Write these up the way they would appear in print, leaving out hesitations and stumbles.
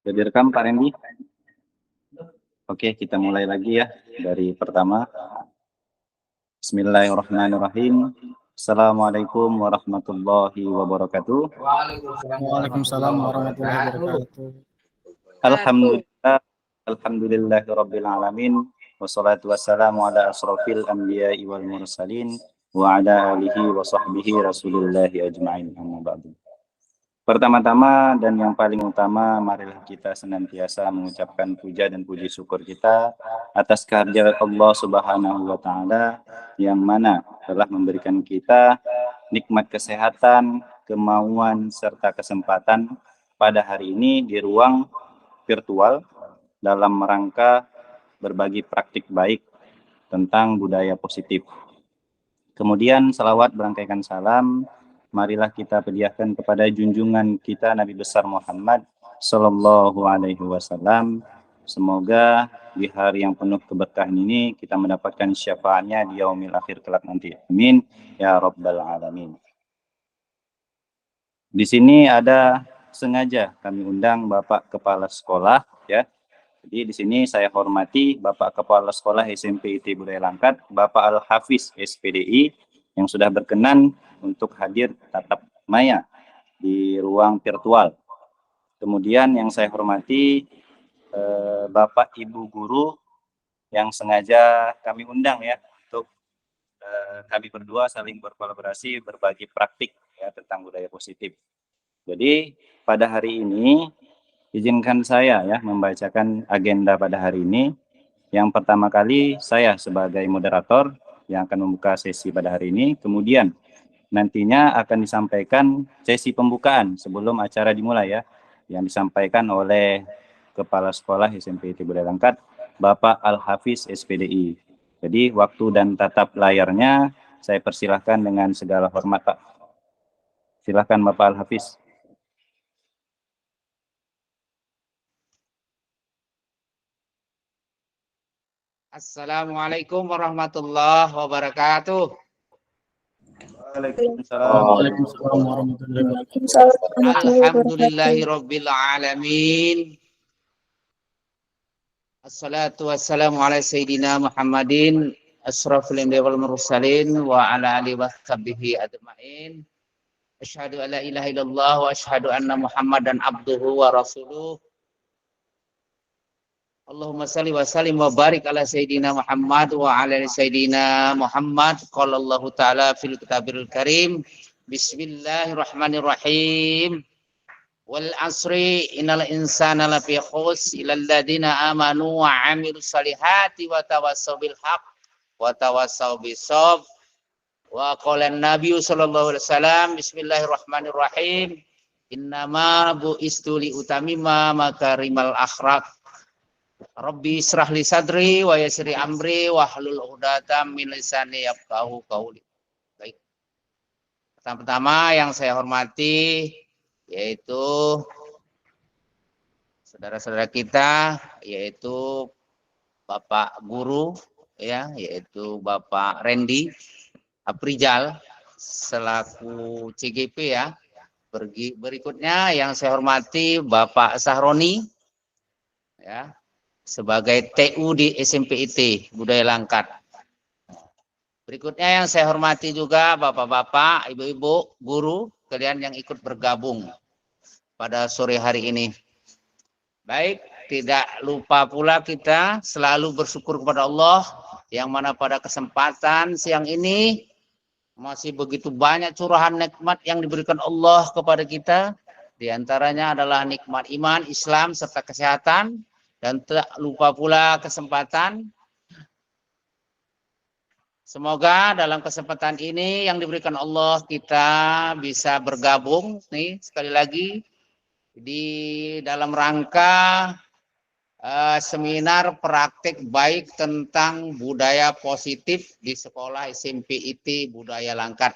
Jadi rekam Pak Randy. Oke, kita mulai lagi ya dari pertama. Bismillahirrahmanirrahim. Assalamualaikum warahmatullahi wabarakatuh. Waalaikumsalam warahmatullahi wabarakatuh. Alhamdulillah, alhamdulillahirabbil alamin. Wassalatu wassalamu ala asrofil anbiya'i wal mursalin wa ala alihi wa sahbihi rasulillahi ajma'in, amma ba'du. Pertama-tama dan yang paling utama, marilah kita senantiasa mengucapkan puja dan puji syukur kita atas kehadirat Allah Subhanahu wa Ta'ala yang mana telah memberikan kita nikmat kesehatan, kemauan, serta kesempatan pada hari ini di ruang virtual dalam rangka berbagi praktik baik tentang budaya positif. Kemudian salawat berangkaikan salam marilah kita hadiahkan kepada junjungan kita Nabi besar Muhammad Sallallahu Alaihi Wasallam. Semoga di hari yang penuh keberkahan ini kita mendapatkan syafaatnya di yaumil akhir kelak nanti. Amin ya rabbal alamin. Di sini ada sengaja kami undang Bapak Kepala Sekolah ya. Jadi di sini saya hormati Bapak Kepala Sekolah SMP IT Budaya Langkat, Bapak Al-Hafiz SPDI yang sudah berkenan untuk hadir tatap maya di ruang virtual. Kemudian yang saya hormati Bapak Ibu Guru yang sengaja kami undang ya untuk kami berdua saling berkolaborasi berbagi praktik ya tentang budaya positif. Jadi pada hari ini izinkan saya ya membacakan agenda pada hari ini. Yang pertama kali saya sebagai moderator yang akan membuka sesi pada hari ini. Kemudian nantinya akan disampaikan sesi pembukaan sebelum acara dimulai ya. Yang disampaikan oleh Kepala Sekolah SMP Budaya Langkat, Bapak Al-Hafiz SPDI. Jadi waktu dan tatap layarnya saya persilahkan dengan segala hormat Pak. Silahkan Bapak Al-Hafiz. Assalamualaikum warahmatullahi wabarakatuh. Waalaikumsalam warahmatullahi wabarakatuh. Alhamdulillahirabbil alamin. Assalatu wassalamu ala sayyidina Muhammadin asyrafil anbiya'i wal mursalin wa ala alihi washabbihi ajmain. Asyhadu an la ilaha illallah wa asyhadu anna Muhammadan abduhu wa rasuluh. Allahumma salli wa sallim wa barik ala Sayyidina Muhammad wa ala Sayyidina Muhammad. Qala Allah Ta'ala fil kitabil karim. Bismillahirrahmanirrahim. Wal asri innal insana lafi khus ilal ladina amanu wa amilus salihati wa tawassaw bil haqq wa tawassaw bis sabr. Wa qala an-nabiy sallallahu alaihi wasallam bismillahirrahmanirrahim. Innama bu'istu li utamima makarimal akhlaq. Rabbi israh li sadri wa yassir amri wa hlul 'uqdatam min lisani yafqahu qawli. Baik. Pertama yang saya hormati yaitu saudara-saudara kita yaitu Bapak Guru ya, yaitu Bapak Randy Aprijal selaku CGP ya. Berikutnya yang saya hormati Bapak Sahroni ya, sebagai TU di SMP IT Budaya Langkat. Berikutnya yang saya hormati juga bapak-bapak, ibu-ibu, guru, kalian yang ikut bergabung pada sore hari ini. Baik, tidak lupa pula kita selalu bersyukur kepada Allah yang mana pada kesempatan siang ini masih begitu banyak curahan nikmat yang diberikan Allah kepada kita. Di antaranya adalah nikmat iman, Islam, serta kesehatan. Dan tak lupa pula kesempatan. Semoga dalam kesempatan ini yang diberikan Allah kita bisa bergabung nih sekali lagi di dalam rangka seminar praktik baik tentang budaya positif di sekolah SMP IT Budaya Langkat.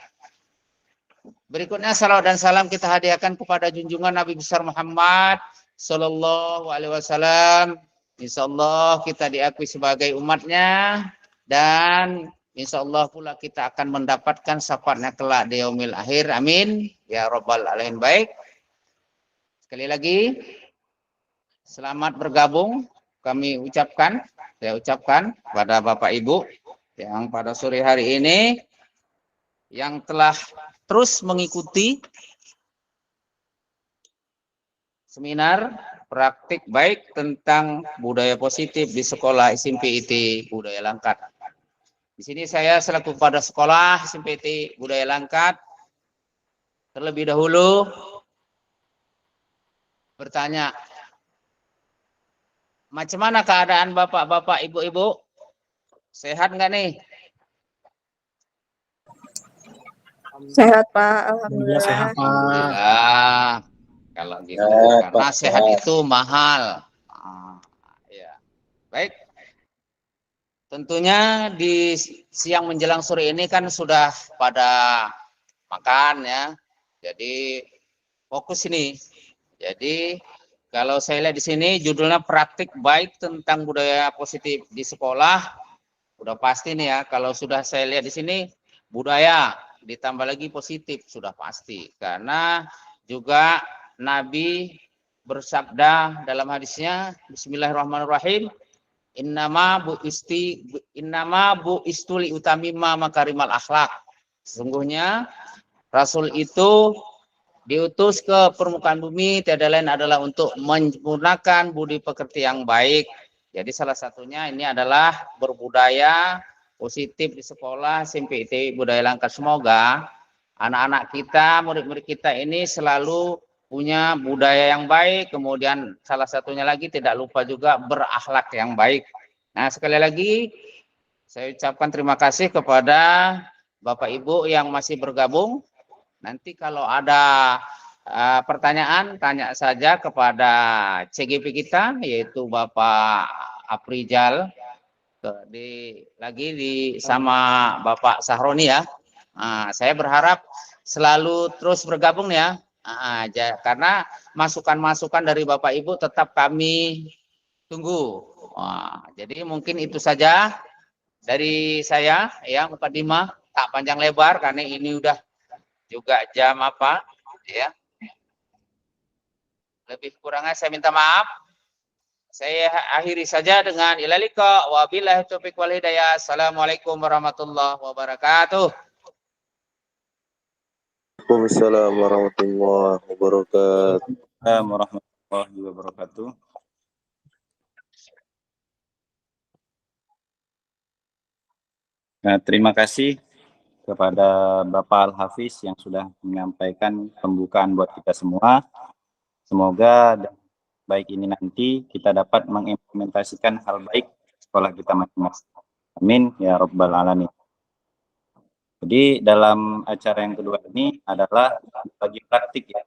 Berikutnya salawat dan salam kita hadiahkan kepada junjungan Nabi besar Muhammad Sallallahu Alaihi Wasallam. Insya Allah kita diakui sebagai umatnya dan insya Allah pula kita akan mendapatkan syafaatnya kelak di yaumil akhir. Amin ya rabbal alamin. Baik. Sekali lagi selamat bergabung saya ucapkan pada Bapak Ibu yang pada sore hari ini yang telah terus mengikuti seminar praktik baik tentang budaya positif di sekolah SMP IT Budaya Langkat. Di sini saya selaku kepala sekolah SMP IT Budaya Langkat terlebih dahulu bertanya, macam mana keadaan bapak-bapak, ibu-ibu? Sehat nggak nih? Sehat Pak, alhamdulillah. Sehat Pak. Alhamdulillah. Kalau gitu, karena sehat itu mahal. Ya. Baik. Tentunya di siang menjelang sore ini kan sudah pada makan ya. Jadi fokus ini. Jadi kalau saya lihat di sini judulnya praktik baik tentang budaya positif di sekolah. Udah pasti nih ya, kalau sudah saya lihat di sini budaya ditambah lagi positif sudah pasti. Karena juga Nabi bersabda dalam hadisnya, Bismillahirrahmanirrahim, innama bu istuli utamima makarimal akhlak. Sesungguhnya Rasul itu diutus ke permukaan bumi tiada lain adalah untuk menyempurnakan budi pekerti yang baik. Jadi salah satunya ini adalah berbudaya positif di sekolah SMP IT Budaya Langkat. Semoga anak-anak kita, murid-murid kita ini selalu punya budaya yang baik, kemudian salah satunya lagi tidak lupa juga berakhlak yang baik. Nah, sekali lagi saya ucapkan terima kasih kepada Bapak Ibu yang masih bergabung. Nanti kalau ada pertanyaan, tanya saja kepada CGP kita, yaitu Bapak Aprijal, sama Bapak Sahroni ya. Saya berharap selalu terus bergabung ya, karena masukan-masukan dari Bapak Ibu tetap kami tunggu. Jadi mungkin itu saja dari saya ya, mukadimah tak panjang lebar karena ini udah juga jam apa ya, lebih kurangnya saya minta maaf. Saya akhiri saja dengan ilalika wabillahi taufiq wal hidayah. Assalamualaikum warahmatullahi wabarakatuh. Waalaikumsalam warahmatullahi wabarakatuh. Assalamualaikum warahmatullahi wabarakatuh. Nah, terima kasih kepada Bapak Al-Hafiz yang sudah menyampaikan pembukaan buat kita semua. Semoga baik ini nanti kita dapat mengimplementasikan hal baik sekolah kita masing-masing. Amin ya rabbal alamin. Jadi dalam acara yang kedua ini adalah bagi praktik ya,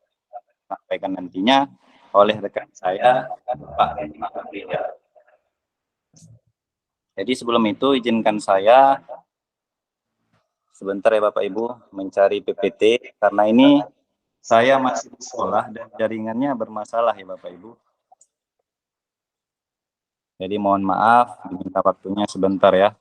sampaikan nantinya oleh rekan saya Pak Aprijal. Jadi sebelum itu izinkan saya sebentar ya Bapak Ibu mencari PPT karena ini saya masih di sekolah dan jaringannya bermasalah ya Bapak Ibu. Jadi mohon maaf diminta waktunya sebentar ya.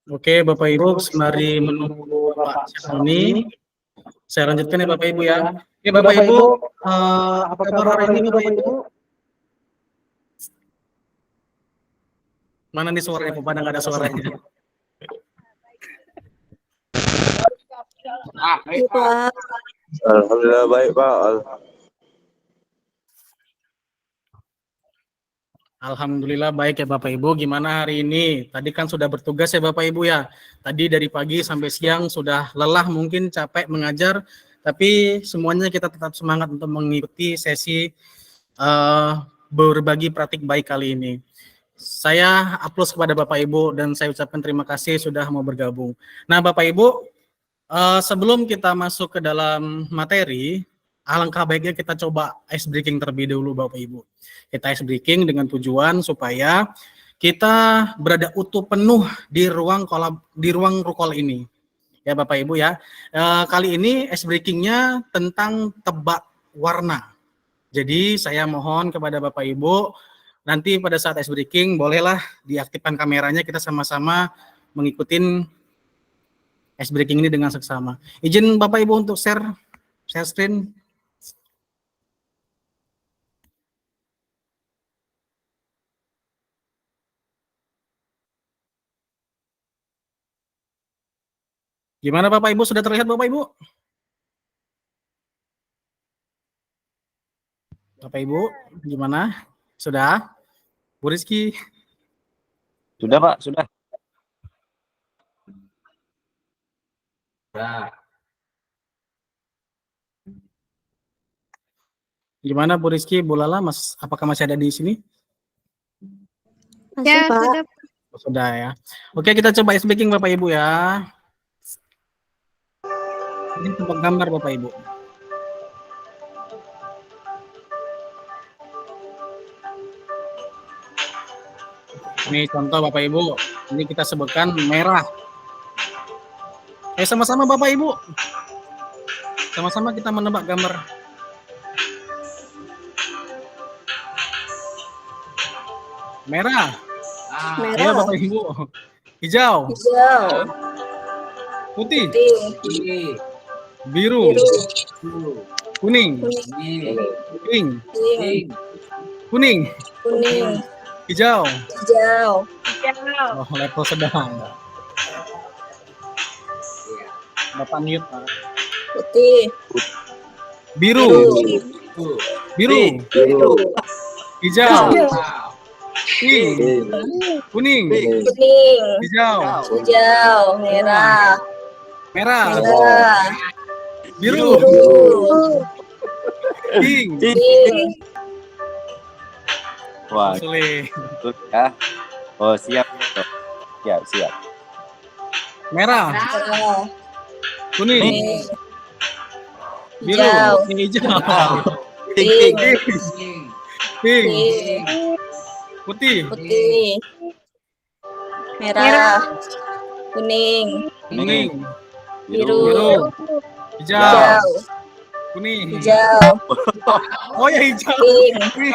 Oke, Bapak Ibu, sembari menunggu Bapak Sahroni, saya lanjutkan ya Bapak Ibu ya. Oke, Bapak Ibu, apa kabar hari ini Bapak Ibu? Mana nih suaranya? Pada nggak ada suaranya. Baik, Pak. Alhamdulillah baik Pak. Alhamdulillah baik ya Bapak Ibu. Gimana hari ini? Tadi kan sudah bertugas ya Bapak Ibu ya. Tadi dari pagi sampai siang sudah lelah mungkin capek mengajar. Tapi semuanya kita tetap semangat untuk mengikuti sesi berbagi praktik baik kali ini. Saya aplaus kepada Bapak Ibu dan saya ucapkan terima kasih sudah mau bergabung. Nah Bapak Ibu, sebelum kita masuk ke dalam materi, alangkah baiknya kita coba ice breaking terlebih dahulu Bapak Ibu. Kita ice breaking dengan tujuan supaya kita berada utuh penuh di ruang rukol ini. ya Bapak Ibu ya. Kali ini ice breaking-nya tentang tebak warna. Jadi saya mohon kepada Bapak Ibu, nanti pada saat ice breaking bolehlah diaktifkan kameranya, kita sama-sama mengikuti ice breaking ini dengan seksama. Izin Bapak Ibu untuk share screen. Gimana Bapak Ibu, sudah terlihat Bapak Ibu? Bapak Ibu, gimana? Sudah? Bu Rizky? Sudah Pak, sudah. Gimana Bu Rizky, Bu Lala, Mas, apakah masih ada di sini? Masih, Pak. sudah. Oh, sudah ya. Oke, kita coba ice breaking Bapak Ibu ya. Ini tempat gambar Bapak Ibu. Ini contoh Bapak Ibu. Ini kita sebutkan merah. Sama-sama Bapak Ibu. Sama-sama kita menebak gambar. Merah. Ya Merah. Bapak Ibu. Hijau. Hijau. Putih. Putih. Biru. Biru. Kuning. Kuning. Pink. Pink. Kuning. Kuning. Hijau. Hijau. Oh, level sedang. Bapak mute, Pak. Putih. Biru. Biru. Biru. Hijau. Pink. Kuning. Kuning. Hijau. Hijau. Merah. Merah. Merah. Biru. Biru. Pink. Pink. Wah, Sulit. betul ya. Oh, siap. Siap, siap. Merah. Merah. Kuning. Kuning. Biru. Hijau. Hijau. Pink. Pink. Pink. Putih. Putih. Merah. Kuning. Kuning. Biru. Biru. Hijau. Hijau. Kuning. Hijau. Oh ya hijau. Pink.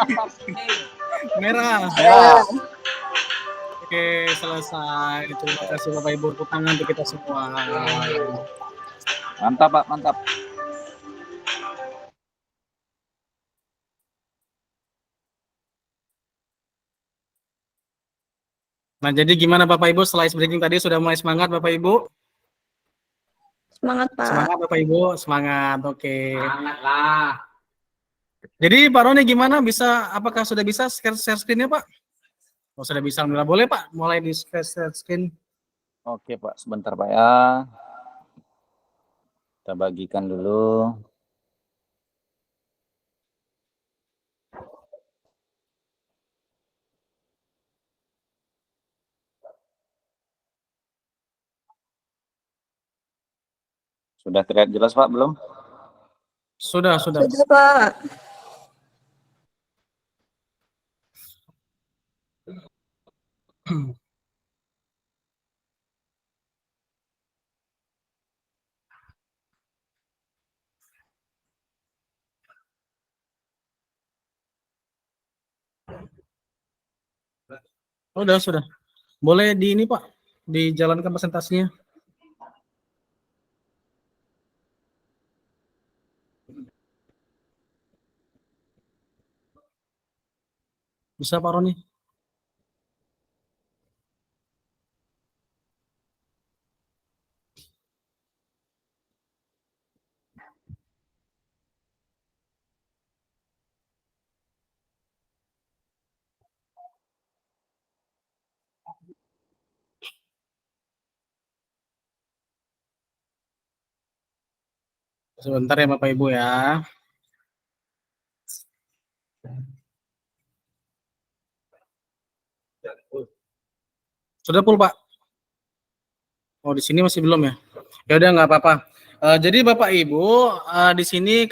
Merah. Merah. Oke, selesai. Terima kasih Bapak Ibu, tepuk tangan untuk kita semua. Mantap Pak, mantap. Nah, jadi gimana Bapak Ibu setelah ice breaking tadi sudah mulai semangat Bapak Ibu? Semangat, Pak. Semangat Bapak Ibu, semangat. Oke. Semangat lah. Jadi Pak Roni gimana, apakah sudah bisa share screen-nya Pak? Oh, sudah bisa, alhamdulillah. Boleh Pak mulai di share screen. Oke Pak, sebentar Pak ya. Kita bagikan dulu. Sudah terlihat jelas Pak, belum? Sudah. Sudah, Pak. Sudah. Boleh di ini Pak, dijalankan presentasinya. Bisa Pak Roni? Sebentar ya Bapak Ibu ya. Sudah full Pak? Oh di sini masih belum ya? Ya udah nggak apa-apa. Jadi Bapak Ibu, di sini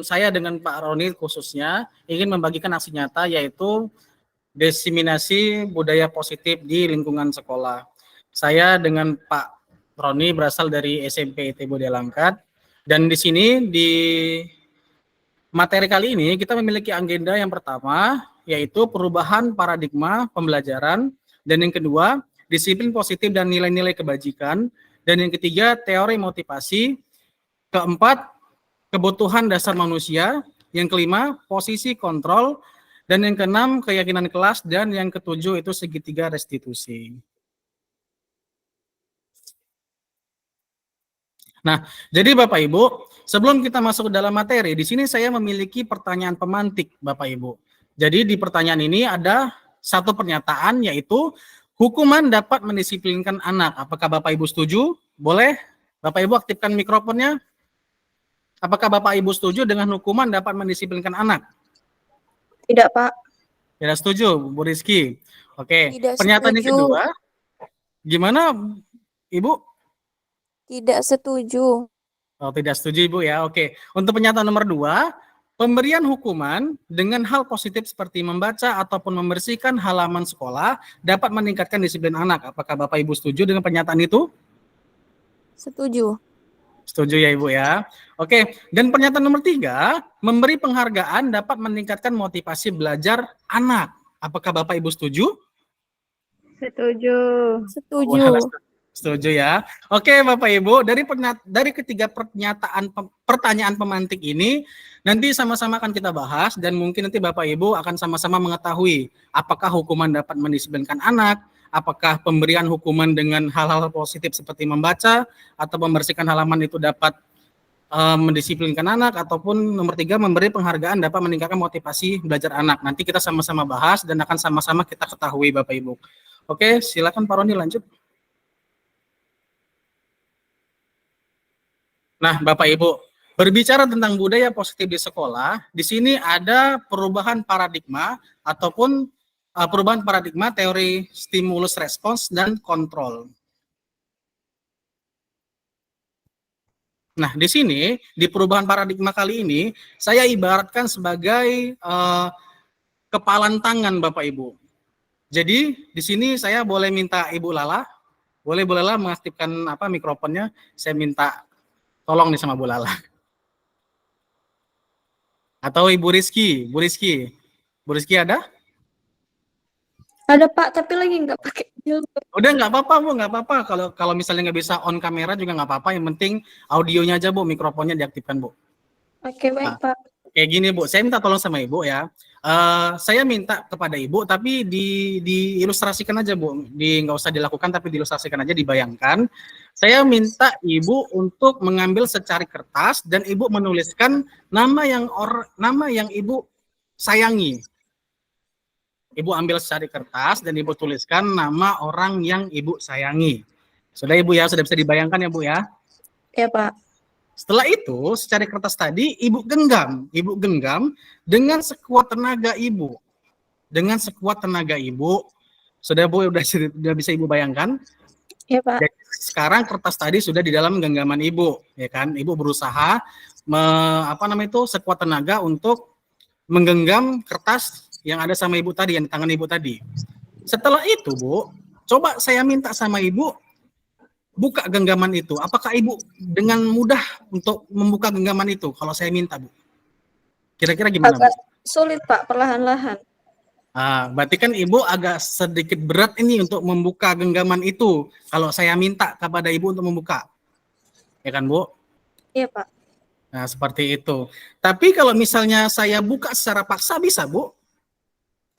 saya dengan Pak Roni khususnya ingin membagikan aksi nyata yaitu diseminasi budaya positif di lingkungan sekolah. Saya dengan Pak Roni berasal dari SMP IT Budaya Langkat. Dan di sini di materi kali ini kita memiliki agenda yang pertama yaitu perubahan paradigma pembelajaran, dan yang kedua disiplin positif dan nilai-nilai kebajikan, dan yang ketiga teori motivasi, keempat kebutuhan dasar manusia, yang kelima posisi kontrol, dan yang keenam keyakinan kelas, dan yang ketujuh itu segitiga restitusi. Nah, jadi Bapak Ibu, sebelum kita masuk ke dalam materi, di sini saya memiliki pertanyaan pemantik Bapak Ibu. Jadi di pertanyaan ini ada satu pernyataan yaitu hukuman dapat mendisiplinkan anak. Apakah Bapak Ibu setuju? Boleh Bapak Ibu aktifkan mikrofonnya. Apakah Bapak Ibu setuju dengan hukuman dapat mendisiplinkan anak? Tidak, Pak. Tidak setuju, Bu Rizky. Oke, Tidak pernyataan yang setuju. kedua. Gimana, Ibu? Tidak setuju. Oh, tidak setuju Ibu ya. Oke. Untuk pernyataan nomor 2, pemberian hukuman dengan hal positif seperti membaca ataupun membersihkan halaman sekolah dapat meningkatkan disiplin anak. Apakah Bapak Ibu setuju dengan pernyataan itu? Setuju. Setuju ya Ibu ya. Oke. Dan pernyataan nomor 3, memberi penghargaan dapat meningkatkan motivasi belajar anak. Apakah Bapak Ibu setuju? Setuju. Setuju. Wah, setuju ya. Oke Bapak Ibu, dari ketiga pertanyaan pemantik ini nanti sama-sama akan kita bahas, dan mungkin nanti Bapak Ibu akan sama-sama mengetahui apakah hukuman dapat mendisiplinkan anak, apakah pemberian hukuman dengan hal-hal positif seperti membaca atau membersihkan halaman itu dapat mendisiplinkan anak, ataupun nomor 3 memberi penghargaan dapat meningkatkan motivasi belajar anak. Nanti kita sama-sama bahas dan akan sama-sama kita ketahui Bapak Ibu. Oke, silakan Pak Roni lanjut. Nah, Bapak Ibu, berbicara tentang budaya positif di sekolah, di sini ada perubahan paradigma ataupun perubahan paradigma teori stimulus respons dan kontrol. Nah, di sini di perubahan paradigma kali ini saya ibaratkan sebagai kepalan tangan Bapak Ibu. Jadi di sini saya boleh minta Ibu Lala, boleh Bu Lala mengaktifkan mikrofonnya. Saya minta tolong nih sama Bu Lala. Atau Ibu Rizky, Bu Rizky ada? Ada, Pak, tapi lagi nggak pakai filter. Udah nggak apa-apa Bu, nggak apa-apa. Kalau misalnya nggak bisa on kamera juga nggak apa-apa. Yang penting audionya aja Bu, mikrofonnya diaktifkan Bu. Oke, baik, Pak. Kayak gini Bu, saya minta tolong sama Ibu ya. Saya minta kepada Ibu, tapi diilustrasikan aja Bu. Nggak usah dilakukan, tapi diilustrasikan aja, dibayangkan. Saya minta Ibu untuk mengambil secari kertas dan Ibu menuliskan nama yang Ibu sayangi. Ibu ambil secari kertas dan Ibu tuliskan nama orang yang Ibu sayangi. Sudah Ibu ya, sudah bisa dibayangkan ya Bu ya? Ya, Pak. Setelah itu, secari kertas tadi Ibu genggam dengan sekuat tenaga Ibu. Dengan sekuat tenaga Ibu. Sudah Bu, udah bisa Ibu bayangkan? Ya, Pak. Jadi, sekarang kertas tadi sudah di dalam genggaman Ibu, ya kan? Ibu berusaha sekuat tenaga untuk menggenggam kertas yang ada sama Ibu tadi, yang di tangan Ibu tadi. Setelah itu, Bu, coba saya minta sama Ibu buka genggaman itu. Apakah Ibu dengan mudah untuk membuka genggaman itu kalau saya minta, Bu? Kira-kira gimana, Bu? Agak sulit, Pak, perlahan-lahan. Berarti kan Ibu agak sedikit berat ini untuk membuka genggaman itu kalau saya minta kepada Ibu untuk membuka. Ya kan, Bu? Iya, Pak. Nah, seperti itu. Tapi kalau misalnya saya buka secara paksa bisa, Bu?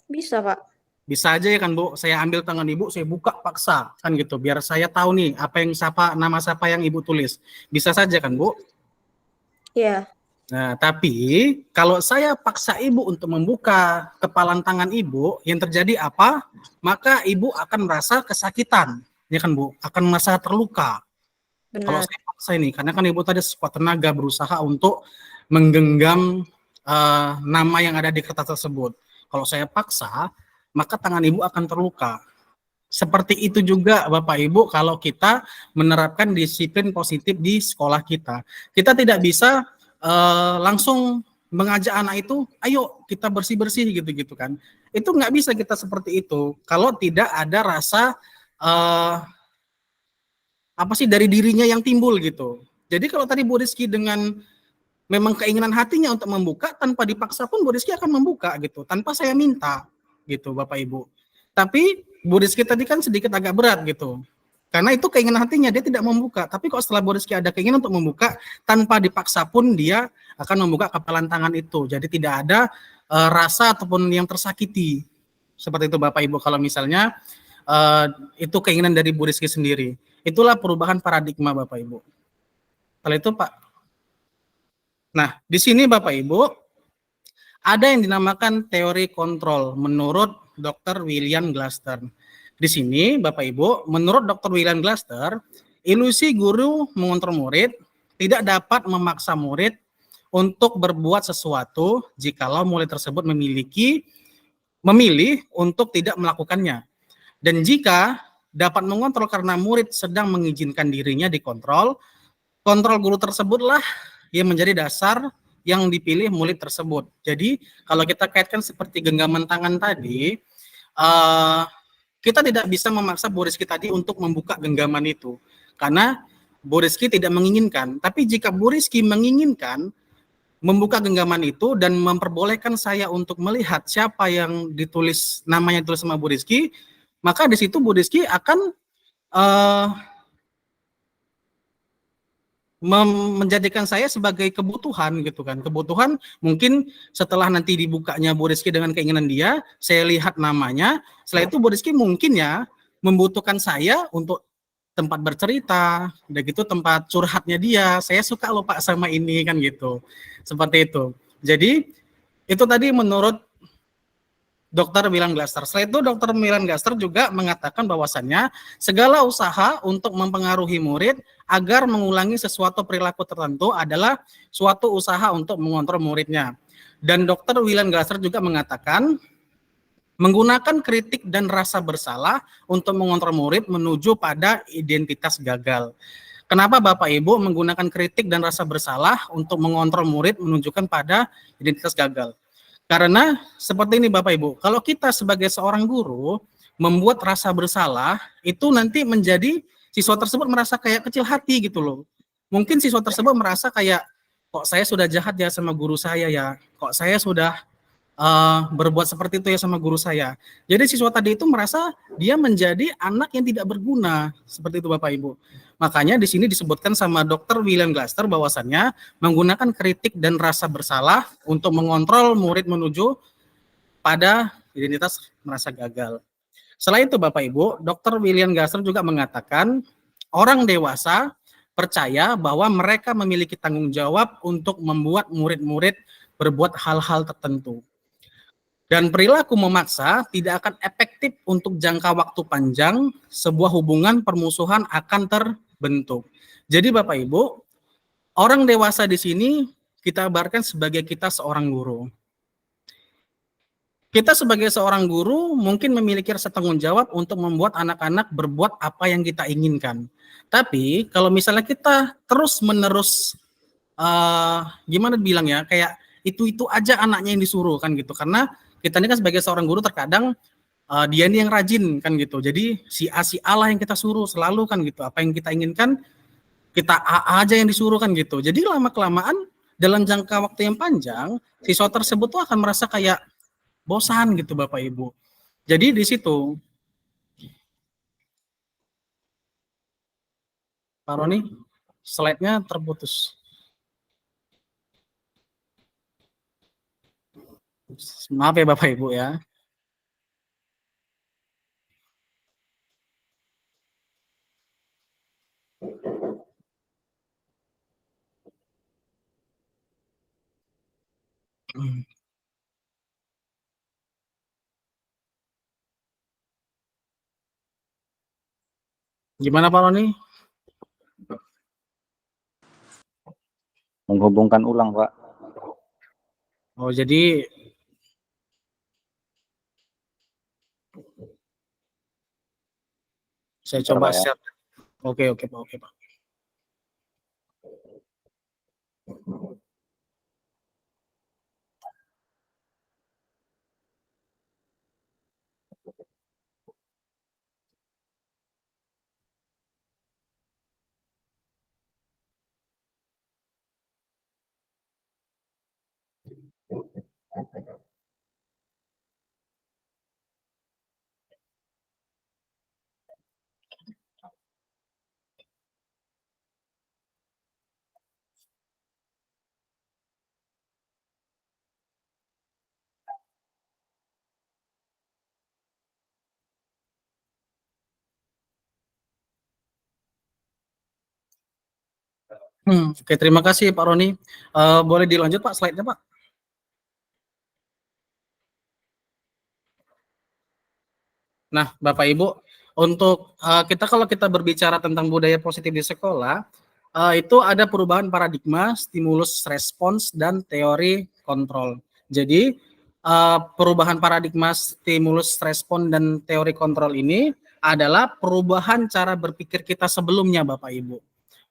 Bisa, Pak. Bisa aja ya kan Bu, saya ambil tangan Ibu, saya buka paksa kan gitu, biar saya tahu nih nama siapa yang Ibu tulis. Bisa saja kan Bu? Iya. Nah, tapi kalau saya paksa Ibu untuk membuka kepalan tangan Ibu, yang terjadi apa? Maka Ibu akan merasa kesakitan, ya kan Bu? Akan merasa terluka. Kalau Benar. saya paksa ini, karena kan Ibu tadi sekuat tenaga berusaha untuk menggenggam nama yang ada di kertas tersebut. Kalau saya paksa, maka tangan Ibu akan terluka. Seperti itu juga Bapak Ibu kalau kita menerapkan disiplin positif di sekolah kita. Kita tidak bisa langsung mengajak anak itu, ayo kita bersih-bersih gitu-gitu kan. Itu nggak bisa kita seperti itu kalau tidak ada rasa apa sih dari dirinya yang timbul gitu. Jadi kalau tadi Bu Rizky dengan memang keinginan hatinya untuk membuka, tanpa dipaksa pun Bu Rizky akan membuka gitu, tanpa saya minta gitu Bapak Ibu. Tapi Bu Rizky tadi kan sedikit agak berat gitu. Karena itu keinginan hatinya, dia tidak membuka. Tapi kok setelah Bu Rizky ada keinginan untuk membuka, tanpa dipaksa pun dia akan membuka kepalan tangan itu. Jadi tidak ada rasa ataupun yang tersakiti. Seperti itu Bapak Ibu, kalau misalnya itu keinginan dari Bu Rizky sendiri. Itulah perubahan paradigma Bapak Ibu. Setelah itu Pak. Nah, di sini Bapak Ibu, ada yang dinamakan teori kontrol menurut Dr. William Glasser. Di sini Bapak Ibu, menurut Dr. William Glasser, ilusi guru mengontrol murid tidak dapat memaksa murid untuk berbuat sesuatu jikalau murid tersebut memilih untuk tidak melakukannya. Dan jika dapat mengontrol karena murid sedang mengizinkan dirinya dikontrol, kontrol guru tersebutlah yang menjadi dasar yang dipilih murid tersebut. Jadi kalau kita kaitkan seperti genggaman tangan tadi, kita tidak bisa memaksa Bu Rizky tadi untuk membuka genggaman itu, karena Bu Rizky tidak menginginkan. Tapi jika Bu Rizky menginginkan membuka genggaman itu dan memperbolehkan saya untuk melihat siapa yang ditulis, namanya ditulis sama Bu Rizky, maka di situ Bu Rizky akan menjadikan saya sebagai kebutuhan gitu kan. Kebutuhan mungkin setelah nanti dibukanya Bu Rizky dengan keinginan dia, saya lihat namanya, setelah itu Bu Rizky mungkin ya membutuhkan saya untuk tempat bercerita, udah gitu tempat curhatnya dia, saya suka loh Pak sama ini kan gitu. Seperti itu. Jadi itu tadi menurut Dr. Milan Glaster. Setelah itu Dr. Milan Glaster juga mengatakan bahwasannya segala usaha untuk mempengaruhi murid agar mengulangi sesuatu perilaku tertentu adalah suatu usaha untuk mengontrol muridnya. Dan Dr. Milan Glaster juga mengatakan menggunakan kritik dan rasa bersalah untuk mengontrol murid menuju pada identitas gagal. Kenapa Bapak Ibu menggunakan kritik dan rasa bersalah untuk mengontrol murid menunjukkan pada identitas gagal? Karena seperti ini Bapak Ibu, kalau kita sebagai seorang guru membuat rasa bersalah, itu nanti menjadi siswa tersebut merasa kayak kecil hati gitu loh. Mungkin siswa tersebut merasa kayak, kok saya sudah jahat ya sama guru saya ya, kok saya sudah berbuat seperti itu ya sama guru saya. Jadi siswa tadi itu merasa dia menjadi anak yang tidak berguna, seperti itu Bapak Ibu. Makanya di sini disebutkan sama Dr. William Glasser bahwasannya menggunakan kritik dan rasa bersalah untuk mengontrol murid menuju pada identitas merasa gagal. Selain itu Bapak Ibu, Dr. William Glasser juga mengatakan orang dewasa percaya bahwa mereka memiliki tanggung jawab untuk membuat murid-murid berbuat hal-hal tertentu. Dan perilaku memaksa tidak akan efektif untuk jangka waktu panjang, sebuah hubungan permusuhan akan terbentuk. Jadi Bapak Ibu, orang dewasa di sini kita gambarkan sebagai kita seorang guru. Kita sebagai seorang guru mungkin memiliki rasa tanggung jawab untuk membuat anak-anak berbuat apa yang kita inginkan. Tapi kalau misalnya kita terus-menerus gimana bilang ya, kayak itu aja anaknya yang disuruh kan gitu, karena kita ini kan sebagai seorang guru terkadang dia ini yang rajin kan gitu, jadi si A lah yang kita suruh selalu kan gitu, apa yang kita inginkan kita A aja yang disuruh kan gitu. Jadi lama kelamaan dalam jangka waktu yang panjang siswa tersebut tuh akan merasa kayak bosan gitu Bapak Ibu. Jadi di situ Pak Roni, slide-nya terputus. Maaf ya Bapak Ibu ya. Gimana Pak Roni? Menghubungkan ulang, Pak. Oh, jadi saya Bentar, coba Pak, ya. share. Oke Pak. Oke, terima kasih Pak Roni. Boleh dilanjut Pak slide-nya Pak? Nah, Bapak Ibu, untuk kita kalau kita berbicara tentang budaya positif di sekolah, itu ada perubahan paradigma, stimulus respons, dan teori kontrol. Jadi, perubahan paradigma, stimulus respons, dan teori kontrol ini adalah perubahan cara berpikir kita sebelumnya, Bapak Ibu.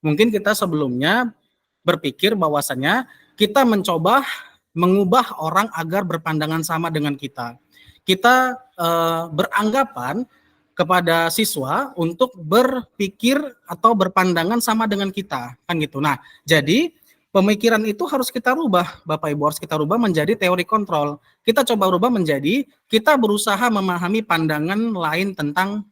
Mungkin kita sebelumnya berpikir bahwasannya kita mencoba mengubah orang agar berpandangan sama dengan kita. Kita beranggapan kepada siswa untuk berpikir atau berpandangan sama dengan kita, kan gitu. Nah, jadi pemikiran itu harus kita rubah, Bapak Ibu, harus kita rubah menjadi teori kontrol. Kita coba rubah menjadi kita berusaha memahami pandangan lain tentang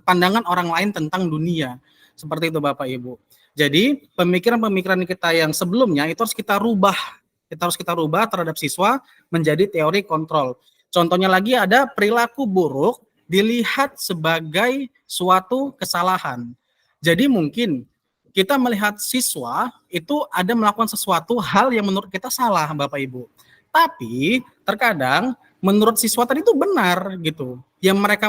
pandangan orang lain tentang dunia. Seperti itu Bapak Ibu. Jadi pemikiran-pemikiran kita yang sebelumnya itu harus kita rubah. Kita harus kita rubah terhadap siswa menjadi teori kontrol. Contohnya lagi ada perilaku buruk dilihat sebagai suatu kesalahan. Jadi mungkin kita melihat siswa itu ada melakukan sesuatu hal yang menurut kita salah, Bapak Ibu. Tapi terkadang menurut siswa tadi itu benar gitu. Yang mereka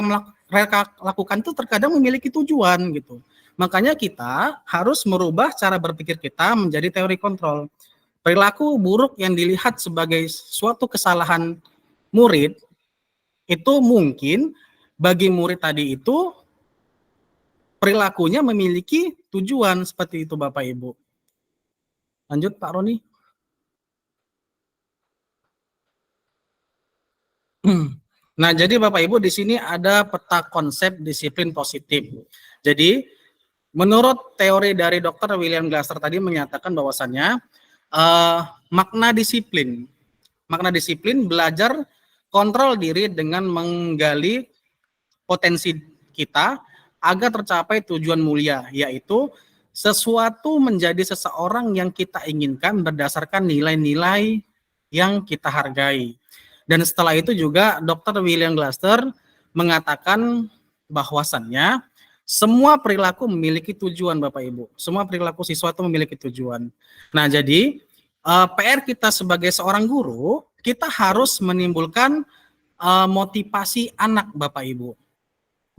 lakukan itu terkadang memiliki tujuan gitu. Makanya kita harus merubah cara berpikir kita menjadi teori kontrol. Perilaku buruk yang dilihat sebagai suatu kesalahan murid itu mungkin bagi murid tadi itu perilakunya memiliki tujuan seperti itu Bapak Ibu. Lanjut Pak Roni. Nah, jadi Bapak Ibu di sini ada peta konsep disiplin positif. Jadi menurut teori dari Dr. William Glasser tadi menyatakan bahwasannya makna disiplin belajar kontrol diri dengan menggali potensi kita agar tercapai tujuan mulia, yaitu sesuatu menjadi seseorang yang kita inginkan berdasarkan nilai-nilai yang kita hargai. Dan setelah itu juga Dr. William Glasser mengatakan bahwasannya semua perilaku memiliki tujuan Bapak Ibu. Semua perilaku siswa itu memiliki tujuan. Nah, jadi PR kita sebagai seorang guru, kita harus menimbulkan motivasi anak Bapak Ibu.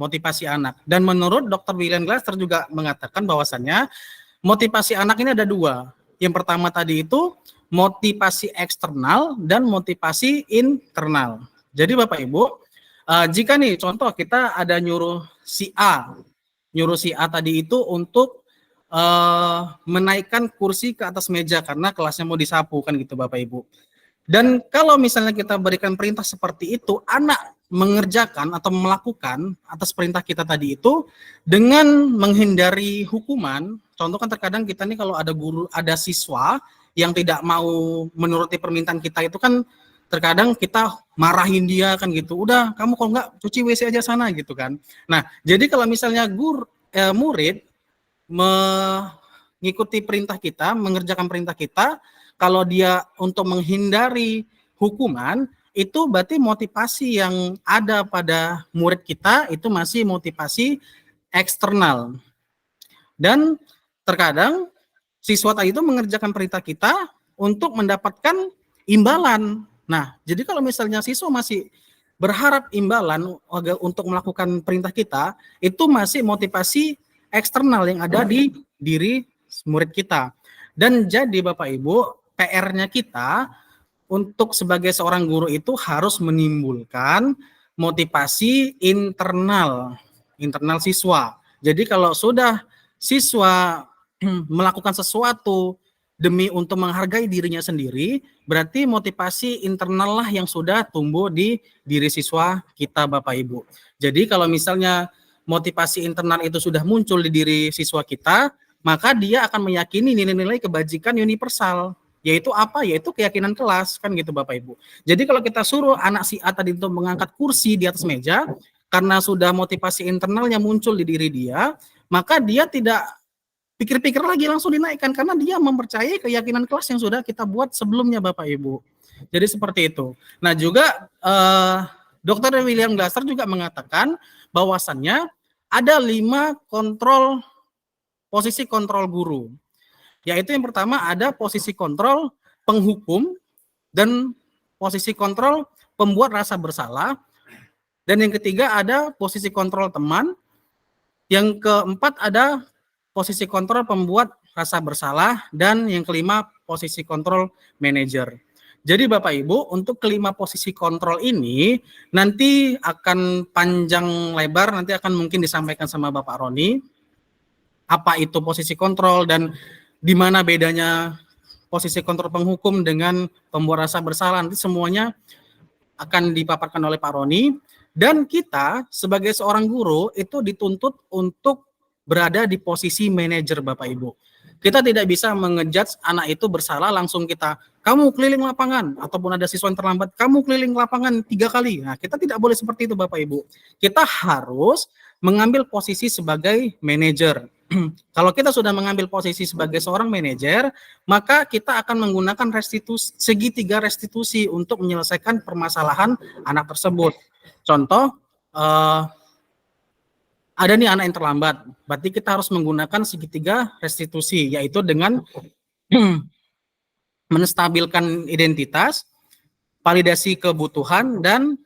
Motivasi anak. Dan menurut Dr. William Glasser juga mengatakan bahwasannya motivasi anak ini ada dua. Yang pertama tadi itu motivasi eksternal dan motivasi internal. Jadi Bapak Ibu, jika nih contoh kita ada nyuruh si A tadi itu untuk menaikkan kursi ke atas meja karena kelasnya mau disapu kan gitu Bapak Ibu. Dan kalau misalnya kita berikan perintah seperti itu, anak mengerjakan atau melakukan atas perintah kita tadi itu dengan menghindari hukuman. Contoh kan terkadang kita nih kalau ada siswa yang tidak mau menuruti permintaan kita itu kan terkadang kita marahin dia kan gitu. Udah, kamu kalau enggak cuci WC aja sana gitu kan. Nah, jadi kalau misalnya murid mengikuti perintah kita, mengerjakan perintah kita, kalau dia untuk menghindari hukuman, itu berarti motivasi yang ada pada murid kita itu masih motivasi eksternal. Dan terkadang siswa tadi itu mengerjakan perintah kita untuk mendapatkan imbalan. Nah, jadi kalau misalnya siswa masih berharap imbalan untuk melakukan perintah kita, itu masih motivasi eksternal yang ada di diri murid kita. Dan jadi Bapak Ibu, PR-nya kita untuk sebagai seorang guru itu harus menimbulkan motivasi internal siswa. Jadi kalau sudah siswa melakukan sesuatu demi untuk menghargai dirinya sendiri, berarti motivasi internal lah yang sudah tumbuh di diri siswa kita Bapak Ibu. Jadi kalau misalnya motivasi internal itu sudah muncul di diri siswa kita, maka dia akan meyakini nilai-nilai kebajikan universal. Yaitu apa? Yaitu keyakinan kelas, kan gitu Bapak Ibu. Jadi kalau kita suruh anak si A tadi untuk mengangkat kursi di atas meja, karena sudah motivasi internalnya muncul di diri dia, maka dia tidak pikir-pikir lagi, langsung dinaikkan karena dia mempercayai keyakinan kelas yang sudah kita buat sebelumnya Bapak Ibu. Jadi seperti itu. Nah juga Dr. William Glasser juga mengatakan bahwasannya ada 5 posisi kontrol guru. Yaitu yang pertama ada posisi kontrol penghukum dan posisi kontrol pembuat rasa bersalah. Dan yang ketiga ada posisi kontrol teman. Yang keempat ada posisi kontrol pembuat rasa bersalah. Dan yang kelima posisi kontrol manajer. Jadi Bapak Ibu, untuk kelima posisi kontrol ini nanti akan panjang lebar, nanti akan mungkin disampaikan sama Bapak Roni. Apa itu posisi kontrol dan di mana bedanya posisi kontrol penghukum dengan pembuat rasa bersalah, nanti semuanya akan dipaparkan oleh Pak Roni. Dan kita sebagai seorang guru itu dituntut untuk berada di posisi manajer Bapak Ibu. Kita tidak bisa mengejudge anak itu bersalah langsung kita, kamu keliling lapangan, ataupun ada siswa yang terlambat, kamu keliling lapangan 3 kali. Nah, kita tidak boleh seperti itu Bapak Ibu. Kita harus mengambil posisi sebagai manajer. Kalau kita sudah mengambil posisi sebagai seorang manajer, maka kita akan menggunakan segitiga restitusi untuk menyelesaikan permasalahan anak tersebut. Contoh, ada nih anak yang terlambat, berarti kita harus menggunakan segitiga restitusi, yaitu dengan menstabilkan identitas, validasi kebutuhan, dan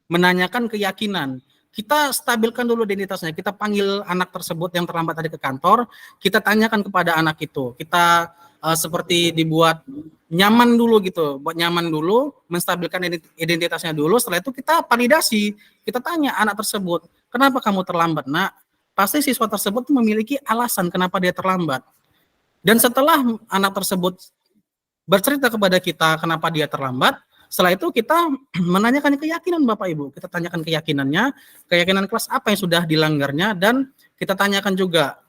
menanyakan keyakinan. Kita stabilkan dulu identitasnya, kita panggil anak tersebut yang terlambat tadi ke kantor, kita tanyakan kepada anak itu, kita seperti dibuat nyaman dulu gitu, buat nyaman dulu, menstabilkan identitasnya dulu, setelah itu kita validasi, kita tanya anak tersebut, kenapa kamu terlambat nak? Pasti siswa tersebut memiliki alasan kenapa dia terlambat. Dan setelah anak tersebut bercerita kepada kita kenapa dia terlambat, setelah itu kita menanyakan keyakinan Bapak Ibu. Kita tanyakan keyakinannya, keyakinan kelas apa yang sudah dilanggarnya, dan kita tanyakan juga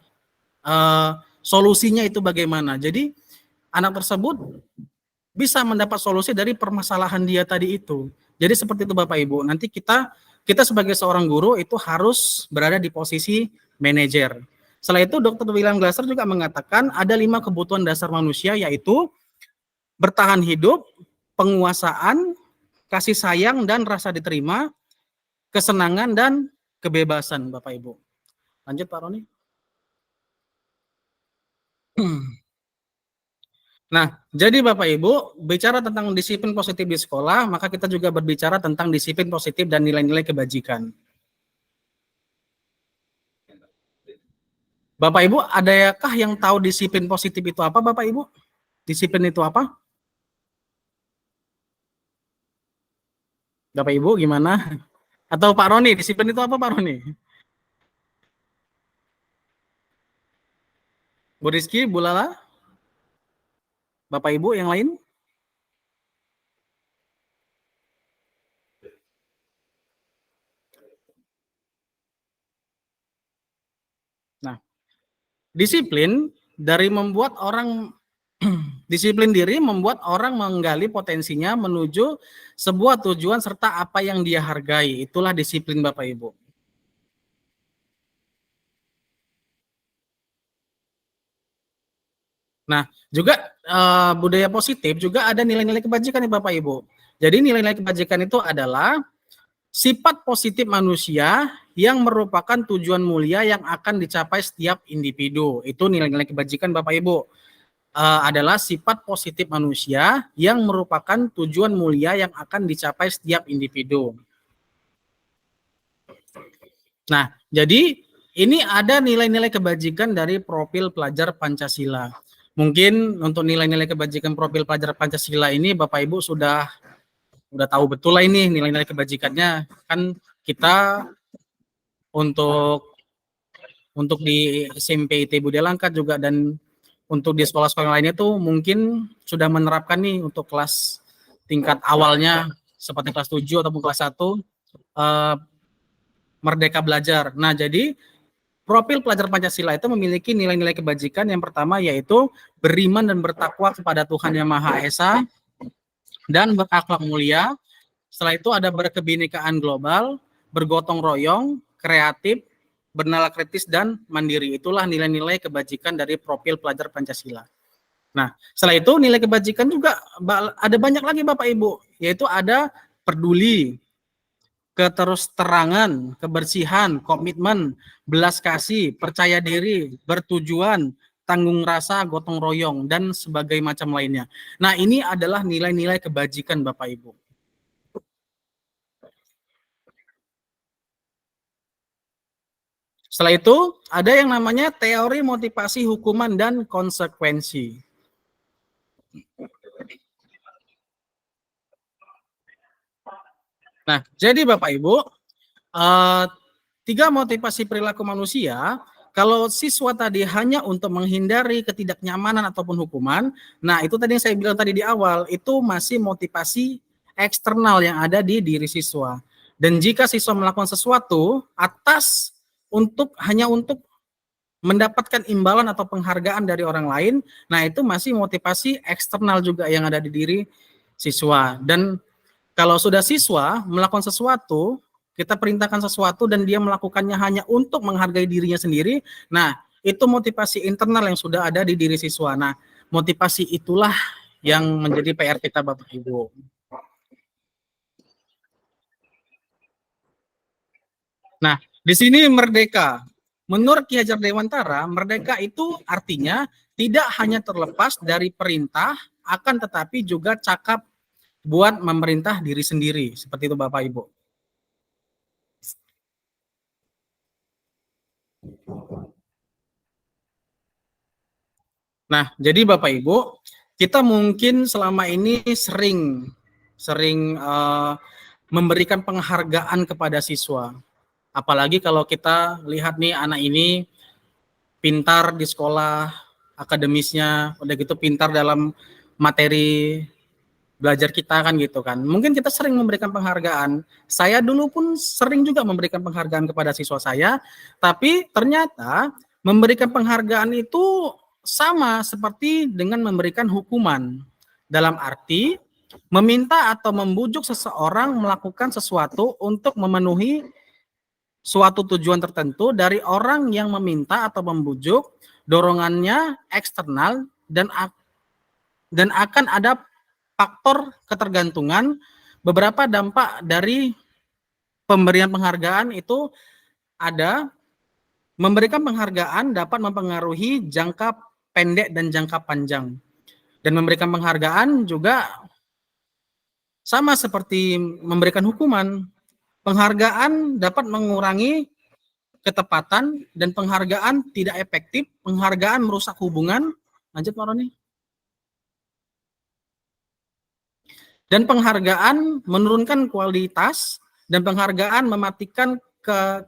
solusinya itu bagaimana. Jadi anak tersebut bisa mendapat solusi dari permasalahan dia tadi itu. Jadi seperti itu Bapak Ibu. Nanti kita sebagai seorang guru itu harus berada di posisi manajer. Setelah itu Dr. William Glasser juga mengatakan ada 5 kebutuhan dasar manusia, yaitu bertahan hidup, penguasaan, kasih sayang dan rasa diterima, kesenangan dan kebebasan Bapak Ibu. Lanjut Pak Roni. Nah, jadi Bapak Ibu, bicara tentang disiplin positif di sekolah, maka kita juga berbicara tentang disiplin positif dan nilai-nilai kebajikan. Bapak Ibu, adakah yang tahu disiplin positif itu apa Bapak Ibu? Disiplin itu apa? Bapak Ibu gimana? Atau Pak Roni, disiplin itu apa Pak Roni? Bu Rizky, Bu Lala? Bapak Ibu yang lain? Nah, disiplin dari membuat orang disiplin diri membuat orang menggali potensinya menuju sebuah tujuan serta apa yang dia hargai. Itulah disiplin Bapak Ibu. Nah, juga budaya positif juga ada nilai-nilai kebajikan nih Bapak Ibu. Jadi nilai-nilai kebajikan itu adalah sifat positif manusia yang merupakan tujuan mulia yang akan dicapai setiap individu. Itu nilai-nilai kebajikan Bapak Ibu. Adalah sifat positif manusia yang merupakan tujuan mulia yang akan dicapai setiap individu. Nah, jadi ini ada nilai-nilai kebajikan dari profil pelajar Pancasila. Mungkin untuk nilai-nilai kebajikan profil pelajar Pancasila ini Bapak Ibu sudah tahu betul lah ini nilai-nilai kebajikannya. Kan kita untuk di SMP IT Budaya Langkat juga dan untuk di sekolah-sekolah lainnya tuh mungkin sudah menerapkan nih untuk kelas tingkat awalnya seperti kelas 7 ataupun kelas 1 Merdeka Belajar. Nah, jadi profil pelajar Pancasila itu memiliki nilai-nilai kebajikan. Yang pertama yaitu beriman dan bertakwa kepada Tuhan Yang Maha Esa dan berakhlak mulia. Setelah itu ada berkebinekaan global, bergotong royong, kreatif, bernalar kritis, dan mandiri. Itulah nilai-nilai kebajikan dari profil pelajar Pancasila. Nah, setelah itu nilai kebajikan juga ada banyak lagi Bapak Ibu, yaitu ada peduli, keterus-terangan, kebersihan, komitmen, belas kasih, percaya diri, bertujuan, tanggung rasa, gotong royong, dan sebagai macam lainnya. Nah, ini adalah nilai-nilai kebajikan Bapak Ibu. Setelah itu, ada yang namanya teori motivasi hukuman dan konsekuensi. Nah, jadi Bapak Ibu, tiga motivasi perilaku manusia, kalau siswa tadi hanya untuk menghindari ketidaknyamanan ataupun hukuman, nah itu tadi yang saya bilang tadi di awal, itu masih motivasi eksternal yang ada di diri siswa. Dan jika siswa melakukan sesuatu hanya untuk mendapatkan imbalan atau penghargaan dari orang lain, nah itu masih motivasi eksternal juga yang ada di diri siswa. Dan kalau sudah siswa melakukan sesuatu, kita perintahkan sesuatu dan dia melakukannya hanya untuk menghargai dirinya sendiri, nah itu motivasi internal yang sudah ada di diri siswa. Nah, motivasi itulah yang menjadi PR kita Bapak Ibu. Nah, di sini merdeka. Menurut Ki Hajar Dewantara, merdeka itu artinya tidak hanya terlepas dari perintah, akan tetapi juga cakap buat memerintah diri sendiri. Seperti itu Bapak Ibu. Nah, jadi Bapak Ibu, kita mungkin selama ini sering memberikan penghargaan kepada siswa. Apalagi kalau kita lihat nih anak ini pintar di sekolah, akademisnya, udah gitu pintar dalam materi belajar kita kan gitu kan. Mungkin kita sering memberikan penghargaan. Saya dulu pun sering juga memberikan penghargaan kepada siswa saya, tapi ternyata memberikan penghargaan itu sama seperti dengan memberikan hukuman. Dalam arti meminta atau membujuk seseorang melakukan sesuatu untuk memenuhi suatu tujuan tertentu dari orang yang meminta atau membujuk, dorongannya eksternal dan akan ada faktor ketergantungan. Beberapa dampak dari pemberian penghargaan itu ada memberikan penghargaan dapat mempengaruhi jangka pendek dan jangka panjang. Dan memberikan penghargaan juga sama seperti memberikan hukuman. Penghargaan dapat mengurangi ketepatan dan penghargaan tidak efektif. Penghargaan merusak hubungan. Lanjut Pak Roni. Dan penghargaan menurunkan kualitas dan penghargaan mematikan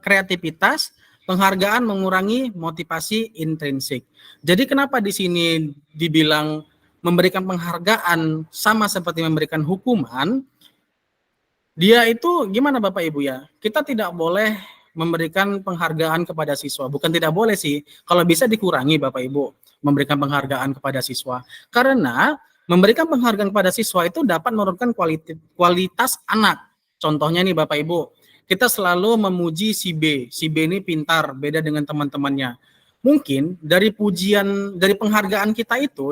kreativitas. Penghargaan mengurangi motivasi intrinsik. Jadi kenapa di sini dibilang memberikan penghargaan sama seperti memberikan hukuman? Dia itu gimana Bapak Ibu ya? Kita tidak boleh memberikan penghargaan kepada siswa. Bukan tidak boleh sih, kalau bisa dikurangi Bapak Ibu memberikan penghargaan kepada siswa. Karena memberikan penghargaan kepada siswa itu dapat menurunkan kualitas anak. Contohnya nih Bapak Ibu, kita selalu memuji si B. Si B ini pintar, beda dengan teman-temannya. Mungkin dari penghargaan kita itu,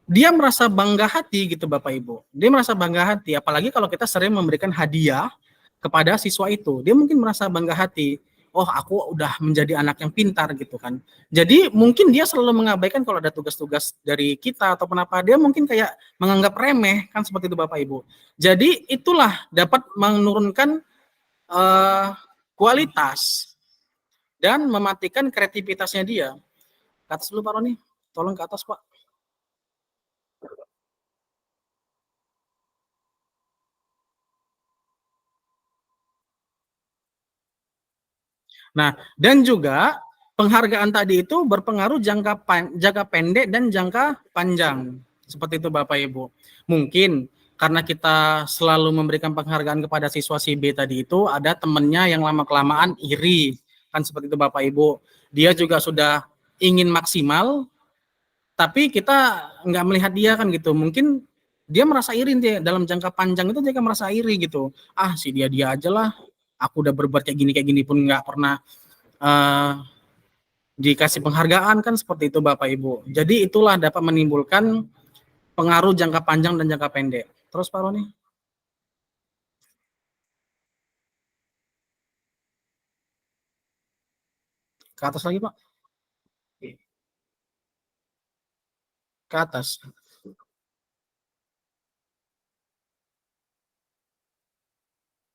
dia merasa bangga hati gitu Bapak Ibu. Dia merasa bangga hati, apalagi kalau kita sering memberikan hadiah kepada siswa itu. Dia mungkin merasa bangga hati. Oh, aku udah menjadi anak yang pintar gitu kan. Jadi mungkin dia selalu mengabaikan kalau ada tugas-tugas dari kita ataupun apa. Dia mungkin kayak menganggap remeh kan seperti itu Bapak Ibu. Jadi itulah dapat menurunkan kualitas dan mematikan kreativitasnya dia. Ke atas dulu Pak Roni. Tolong ke atas Pak. Nah, dan juga penghargaan tadi itu berpengaruh jangka pendek dan jangka panjang. Seperti itu Bapak Ibu. Mungkin karena kita selalu memberikan penghargaan kepada siswa si B tadi itu, ada temennya yang lama-kelamaan iri. Kan seperti itu Bapak Ibu. Dia juga sudah ingin maksimal, tapi kita nggak melihat dia kan gitu. Mungkin dia merasa iri dia, dalam jangka panjang itu dia akan merasa iri gitu. Ah, si dia aja lah. Aku udah berbuat kayak gini pun nggak pernah dikasih penghargaan, kan seperti itu Bapak Ibu. Jadi itulah dapat menimbulkan pengaruh jangka panjang dan jangka pendek. Terus Pak Roni? Ke atas lagi Pak. Ke atas.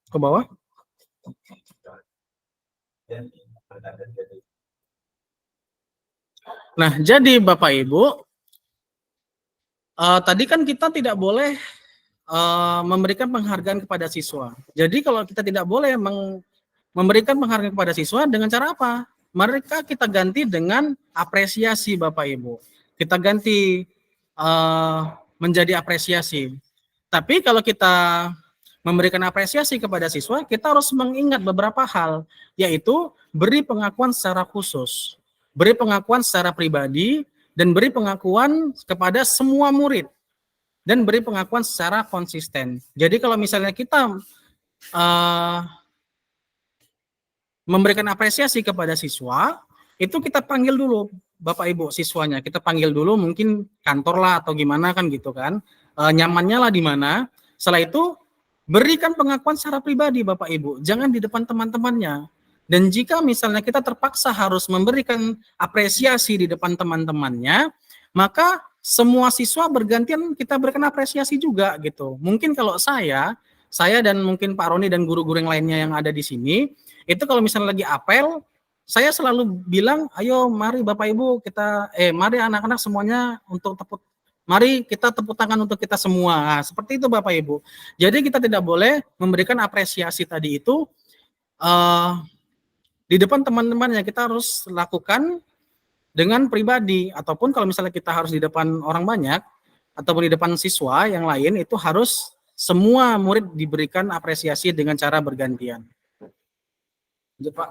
Ke bawah. Nah, jadi Bapak Ibu, tadi kan kita tidak boleh memberikan penghargaan kepada siswa. Jadi kalau kita tidak boleh memberikan penghargaan kepada siswa, dengan cara apa? Mereka kita ganti dengan apresiasi Bapak Ibu. Kita ganti menjadi apresiasi. Tapi kalau kita memberikan apresiasi kepada siswa, kita harus mengingat beberapa hal, yaitu beri pengakuan secara khusus, beri pengakuan secara pribadi, dan beri pengakuan kepada semua murid, dan beri pengakuan secara konsisten. Jadi kalau misalnya kita memberikan apresiasi kepada siswa, itu kita panggil dulu Bapak Ibu siswanya, kita panggil dulu mungkin kantor lah atau gimana kan gitu kan, nyamannya lah di mana. Setelah itu berikan pengakuan secara pribadi Bapak Ibu, jangan di depan teman-temannya. Dan jika misalnya kita terpaksa harus memberikan apresiasi di depan teman-temannya, maka semua siswa bergantian kita berikan apresiasi juga gitu. Mungkin kalau saya dan mungkin Pak Roni dan guru-guru yang lainnya yang ada di sini, itu kalau misalnya lagi apel, saya selalu bilang, ayo mari Bapak Ibu kita, mari anak-anak semuanya untuk mari kita tepuk tangan untuk kita semua. Nah, seperti itu Bapak Ibu. Jadi kita tidak boleh memberikan apresiasi tadi itu di depan teman-temannya, kita harus lakukan dengan pribadi, ataupun kalau misalnya kita harus di depan orang banyak, ataupun di depan siswa yang lain, itu harus semua murid diberikan apresiasi dengan cara bergantian. Pak.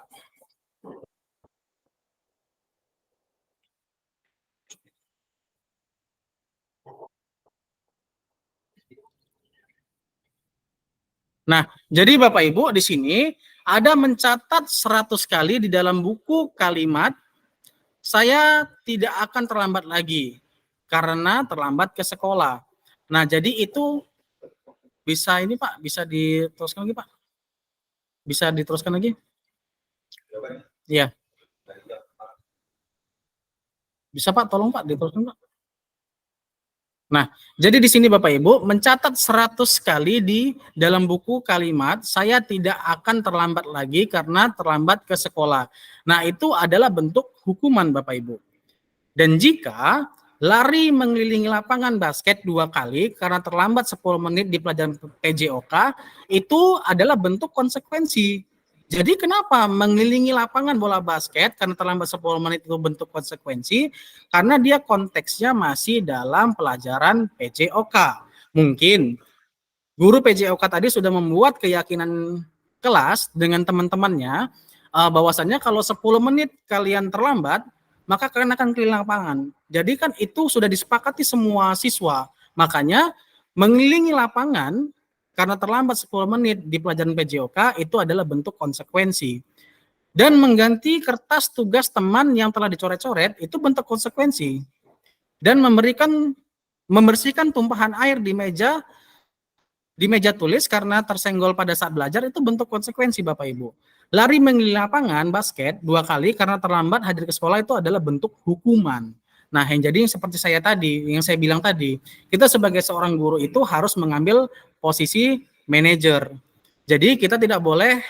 Nah, jadi Bapak Ibu di sini ada mencatat 100 kali di dalam buku kalimat, saya tidak akan terlambat lagi karena terlambat ke sekolah. Nah, jadi itu bisa ini Pak, bisa diteruskan lagi Pak? Bisa diteruskan lagi? Iya. Bisa Pak, tolong Pak, diteruskan Pak. Nah, jadi di sini Bapak Ibu mencatat 100 kali di dalam buku kalimat, saya tidak akan terlambat lagi karena terlambat ke sekolah. Nah, itu adalah bentuk hukuman Bapak Ibu. Dan jika lari mengelilingi lapangan basket 2 kali karena terlambat 10 menit di pelajaran PJOK, itu adalah bentuk konsekuensi. Jadi kenapa mengelilingi lapangan bola basket karena terlambat 10 menit itu bentuk konsekuensi? Karena dia konteksnya masih dalam pelajaran PJOK. Mungkin guru PJOK tadi sudah membuat keyakinan kelas dengan teman-temannya bahwasannya kalau 10 menit kalian terlambat, maka kalian akan keliling lapangan. Jadi kan itu sudah disepakati semua siswa. Makanya mengelilingi lapangan karena terlambat 10 menit di pelajaran PJOK itu adalah bentuk konsekuensi. Dan mengganti kertas tugas teman yang telah dicoret-coret itu bentuk konsekuensi. Dan membersihkan tumpahan air di meja tulis karena tersenggol pada saat belajar itu bentuk konsekuensi Bapak Ibu. Lari mengelilingi lapangan basket 2 kali karena terlambat hadir ke sekolah itu adalah bentuk hukuman. Nah, yang jadi seperti saya tadi, yang saya bilang tadi, kita sebagai seorang guru itu harus mengambil posisi manajer. Jadi kita tidak boleh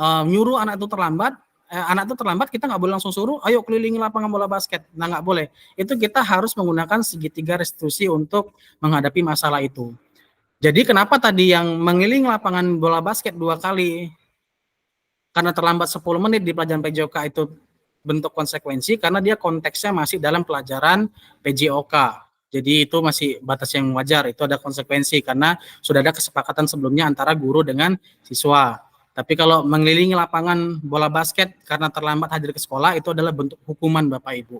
nyuruh anak itu terlambat, kita nggak boleh langsung suruh, ayo kelilingi lapangan bola basket. Nah, nggak boleh. Itu kita harus menggunakan segitiga restitusi untuk menghadapi masalah itu. Jadi kenapa tadi yang mengelilingi lapangan bola basket 2 kali karena terlambat 10 menit di pelajaran PJOK itu bentuk konsekuensi karena dia konteksnya masih dalam pelajaran PJOK. Jadi itu masih batas yang wajar, itu ada konsekuensi karena sudah ada kesepakatan sebelumnya antara guru dengan siswa. Tapi kalau mengelilingi lapangan bola basket karena terlambat hadir ke sekolah, itu adalah bentuk hukuman Bapak Ibu.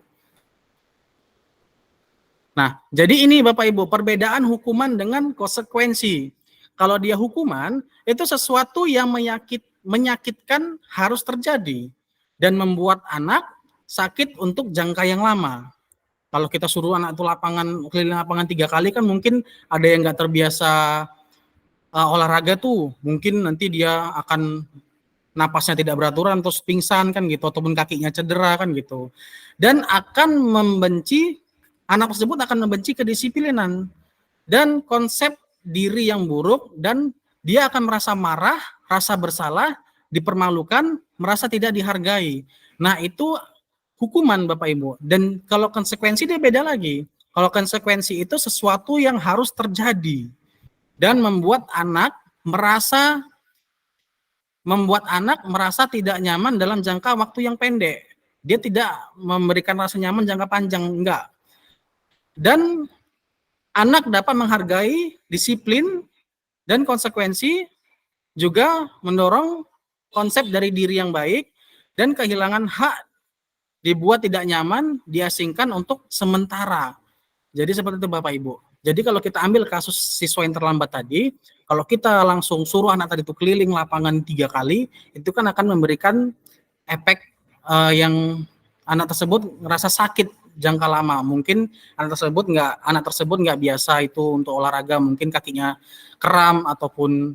Nah, jadi ini Bapak Ibu, perbedaan hukuman dengan konsekuensi. Kalau dia hukuman, itu sesuatu yang menyakitkan harus terjadi dan membuat anak sakit untuk jangka yang lama. Kalau kita suruh anak itu keliling lapangan 3 kali kan mungkin ada yang nggak terbiasa olahraga tuh, mungkin nanti dia akan napasnya tidak beraturan terus pingsan kan gitu, ataupun kakinya cedera kan gitu. Dan akan anak tersebut akan membenci kedisiplinan dan konsep diri yang buruk, dan dia akan merasa marah, rasa bersalah, dipermalukan, merasa tidak dihargai. Nah, itu hukuman Bapak Ibu. Dan kalau konsekuensi dia beda lagi. Kalau konsekuensi itu sesuatu yang harus terjadi dan membuat anak merasa tidak nyaman dalam jangka waktu yang pendek. Dia tidak memberikan rasa nyaman jangka panjang, enggak. Dan anak dapat menghargai disiplin dan konsekuensi, juga mendorong konsep dari diri yang baik dan kehilangan hak dibuat tidak nyaman, diasingkan untuk sementara. Jadi seperti itu Bapak Ibu. Jadi kalau kita ambil kasus siswa yang terlambat tadi, kalau kita langsung suruh anak tadi itu keliling lapangan 3 kali, itu kan akan memberikan efek yang anak tersebut ngerasa sakit jangka lama. Mungkin anak tersebut nggak biasa itu untuk olahraga, mungkin kakinya kram ataupun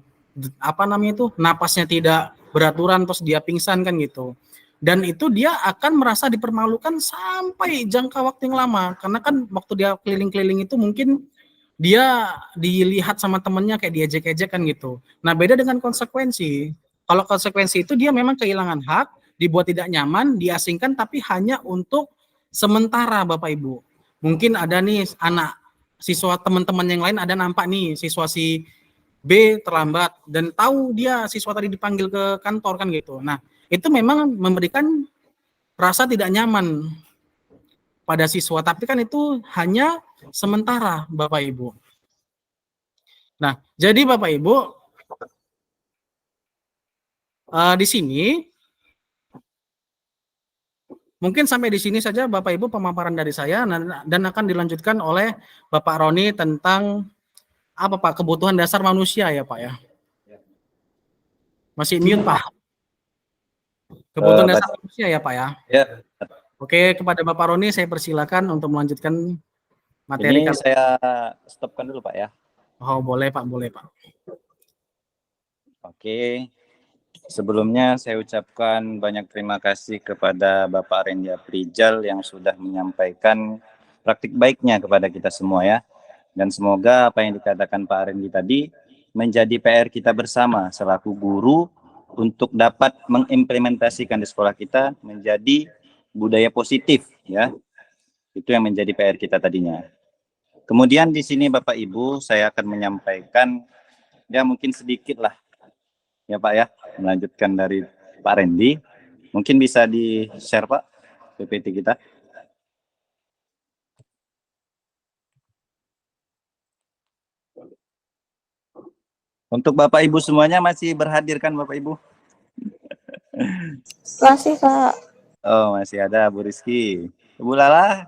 napasnya tidak beraturan terus dia pingsan kan gitu. Dan itu dia akan merasa dipermalukan sampai jangka waktu yang lama, karena kan waktu dia keliling-keliling itu mungkin dia dilihat sama temennya kayak diejek-ejek kan gitu. Nah, beda dengan konsekuensi. Kalau konsekuensi itu dia memang kehilangan hak, dibuat tidak nyaman, diasingkan, tapi hanya untuk sementara Bapak Ibu. Mungkin ada nih anak siswa teman-teman yang lain ada nampak nih siswa si B terlambat dan tahu dia siswa tadi dipanggil ke kantor kan gitu. Nah, itu memang memberikan rasa tidak nyaman pada siswa, tapi kan itu hanya sementara Bapak Ibu. Nah, jadi Bapak Ibu, di sini mungkin sampai di sini saja Bapak Ibu pemaparan dari saya, dan akan dilanjutkan oleh Bapak Roni tentang apa Pak, kebutuhan dasar manusia ya Pak ya. Masih mute Pak. Kebutuhan dasar manusia ya Pak ya. Ya. Oke, kepada Bapak Roni saya persilakan untuk melanjutkan materi. Ini saya stopkan dulu Pak ya. Oh boleh Pak, boleh Pak. Oke. Sebelumnya saya ucapkan banyak terima kasih kepada Bapak Rendy Aprijal yang sudah menyampaikan praktik baiknya kepada kita semua ya. Dan semoga apa yang dikatakan Pak Rendy tadi menjadi PR kita bersama selaku guru untuk dapat mengimplementasikan di sekolah kita menjadi budaya positif ya. Itu yang menjadi PR kita tadinya. Kemudian di sini Bapak Ibu saya akan menyampaikan ya mungkin sedikit lah ya Pak ya, melanjutkan dari Pak Rendy. Mungkin bisa di-share Pak PPT kita. Untuk Bapak Ibu semuanya masih berhadir kan Bapak Ibu? Makasih, Kak. Oh, masih ada Bu Rizky, Bu Lala,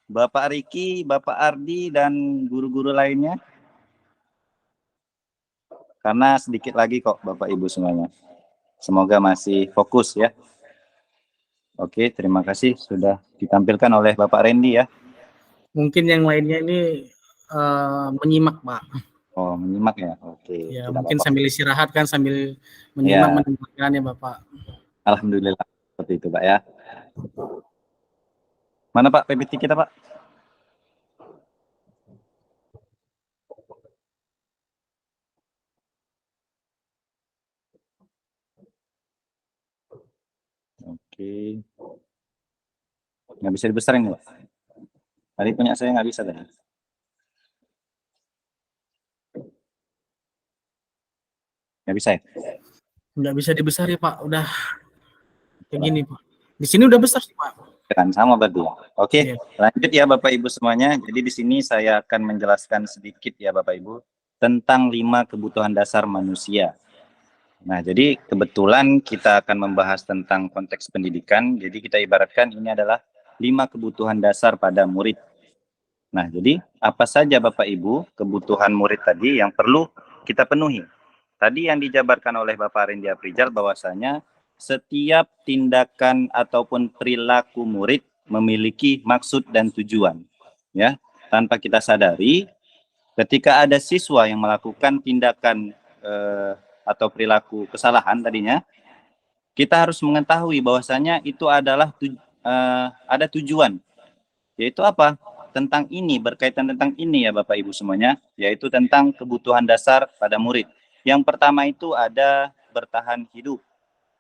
Bapak Riki, Bapak Ardi, dan guru-guru lainnya. Karena sedikit lagi kok Bapak Ibu semuanya. Semoga masih fokus ya. Oke, terima kasih sudah ditampilkan oleh Bapak Rendy ya. Mungkin yang lainnya ini menyimak Pak. Oh, menyimak ya. Oke. Ya, tidak mungkin apa-apa. sambil istirahat kan, sambil menyimak Ya. mendengarkan ya Bapak. Alhamdulillah seperti itu Pak ya. Mana Pak PPT kita Pak? Oke. Nggak bisa dibesarin Pak? Tadi punya saya nggak bisa tadi. Nggak bisa ya? Nggak bisa dibesar ya Pak, udah kayak gini Pak. Di sini udah besar sih Pak. Kan sama berarti. Oke, Iya. lanjut ya Bapak Ibu semuanya. Jadi di sini saya akan menjelaskan sedikit ya Bapak Ibu tentang 5 kebutuhan dasar manusia. Nah, jadi kebetulan kita akan membahas tentang konteks pendidikan. Jadi kita ibaratkan ini adalah 5 kebutuhan dasar pada murid. Nah, jadi apa saja Bapak Ibu kebutuhan murid tadi yang perlu kita penuhi? Tadi yang dijabarkan oleh Bapak Rendi Aprijal bahwasanya setiap tindakan ataupun perilaku murid memiliki maksud dan tujuan. Ya, tanpa kita sadari, ketika ada siswa yang melakukan tindakan atau perilaku kesalahan tadinya, kita harus mengetahui bahwasanya itu adalah ada tujuan, yaitu apa? Tentang ini, berkaitan tentang ini ya Bapak Ibu semuanya, yaitu tentang kebutuhan dasar pada murid. Yang pertama itu ada bertahan hidup,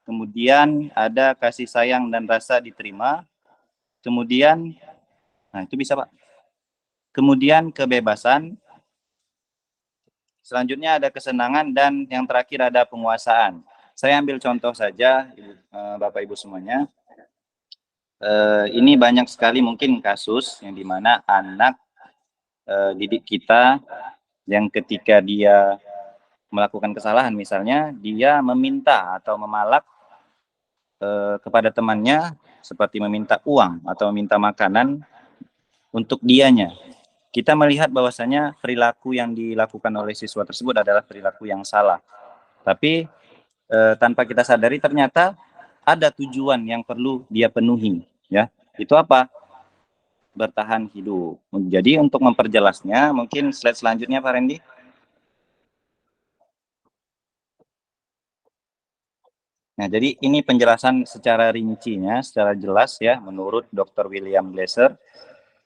kemudian ada kasih sayang dan rasa diterima, kemudian, nah itu bisa Pak, kemudian kebebasan, selanjutnya ada kesenangan, dan yang terakhir ada penguasaan. Saya ambil contoh saja Bapak Ibu semuanya. Ini banyak sekali mungkin kasus yang dimana anak didik kita yang ketika dia melakukan kesalahan, misalnya dia meminta atau memalak kepada temannya seperti meminta uang atau meminta makanan untuk dianya. Kita melihat bahwasanya perilaku yang dilakukan oleh siswa tersebut adalah perilaku yang salah. Tapi tanpa kita sadari ternyata ada tujuan yang perlu dia penuhi, ya. Itu apa? Bertahan hidup. Jadi untuk memperjelasnya, mungkin slide selanjutnya Pak Randy. Nah, jadi ini penjelasan secara rincinya, secara jelas ya, menurut Dr. William Glasser.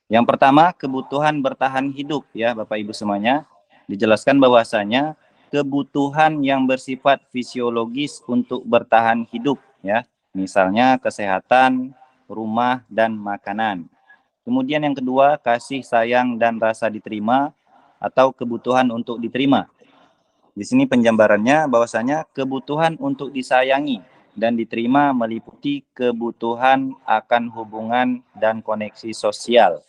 Yang pertama, kebutuhan bertahan hidup ya, Bapak Ibu semuanya. Dijelaskan bahwasanya kebutuhan yang bersifat fisiologis untuk bertahan hidup ya, misalnya kesehatan, rumah, dan makanan. Kemudian yang kedua, kasih sayang dan rasa diterima atau kebutuhan untuk diterima. Di sini penjambarannya bahwasanya kebutuhan untuk disayangi dan diterima meliputi kebutuhan akan hubungan dan koneksi sosial,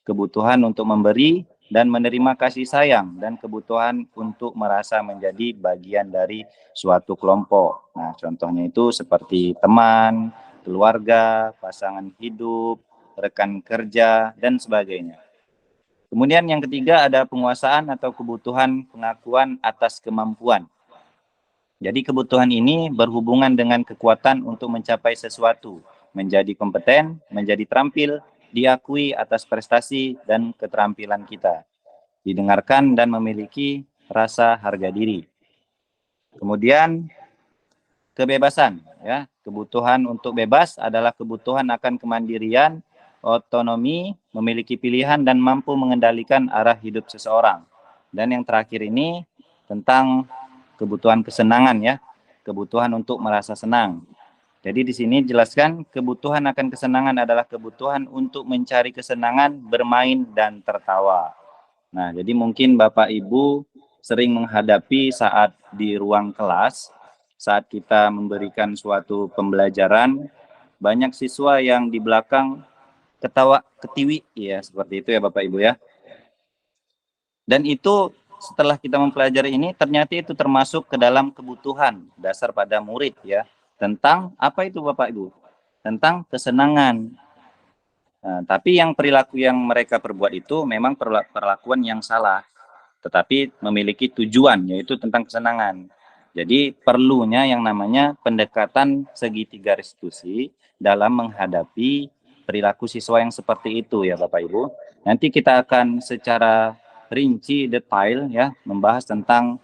kebutuhan untuk memberi dan menerima kasih sayang, dan kebutuhan untuk merasa menjadi bagian dari suatu kelompok. Nah, contohnya itu seperti teman, keluarga, pasangan hidup, rekan kerja, dan sebagainya. Kemudian yang ketiga ada penguasaan atau kebutuhan pengakuan atas kemampuan. Jadi kebutuhan ini berhubungan dengan kekuatan untuk mencapai sesuatu, menjadi kompeten, menjadi terampil, diakui atas prestasi dan keterampilan kita, didengarkan dan memiliki rasa harga diri. Kemudian kebebasan, ya, kebutuhan untuk bebas adalah kebutuhan akan kemandirian, otonomi, memiliki pilihan dan mampu mengendalikan arah hidup seseorang. Dan yang terakhir ini tentang kebutuhan kesenangan ya, kebutuhan untuk merasa senang. Jadi di sini jelaskan kebutuhan akan kesenangan adalah kebutuhan untuk mencari kesenangan, bermain dan tertawa. Nah, jadi mungkin Bapak Ibu sering menghadapi saat di ruang kelas, saat kita memberikan suatu pembelajaran, banyak siswa yang di belakang ketawa ketiwi ya, seperti itu ya Bapak Ibu ya. Dan itu setelah kita mempelajari ini ternyata itu termasuk ke dalam kebutuhan dasar pada murid ya. Tentang apa itu Bapak Ibu? Tentang kesenangan. Nah, tapi yang perilaku yang mereka perbuat itu memang perlakuan yang salah, tetapi memiliki tujuan yaitu tentang kesenangan. Jadi perlunya yang namanya pendekatan segitiga restitusi dalam menghadapi perilaku siswa yang seperti itu ya Bapak Ibu. Nanti kita akan secara rinci detail ya membahas tentang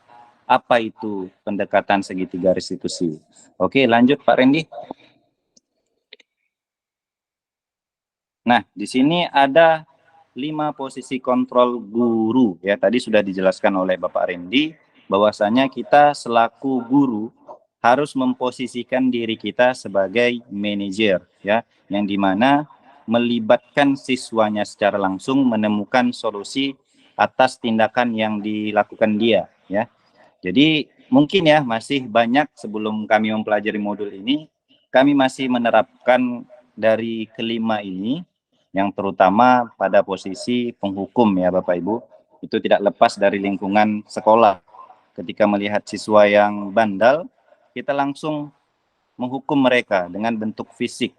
apa itu pendekatan segitiga restitusi. Oke, lanjut Pak Randy. Nah, di sini ada 5 posisi kontrol guru ya. Tadi sudah dijelaskan oleh Bapak Randy bahwasanya kita selaku guru harus memposisikan diri kita sebagai manajer ya, yang dimana melibatkan siswanya secara langsung menemukan solusi atas tindakan yang dilakukan dia ya. Jadi mungkin ya masih banyak sebelum kami mempelajari modul ini kami masih menerapkan dari kelima ini, yang terutama pada posisi penghukum ya Bapak Ibu, itu tidak lepas dari lingkungan sekolah. Ketika melihat siswa yang bandal, kita langsung menghukum mereka dengan bentuk fisik,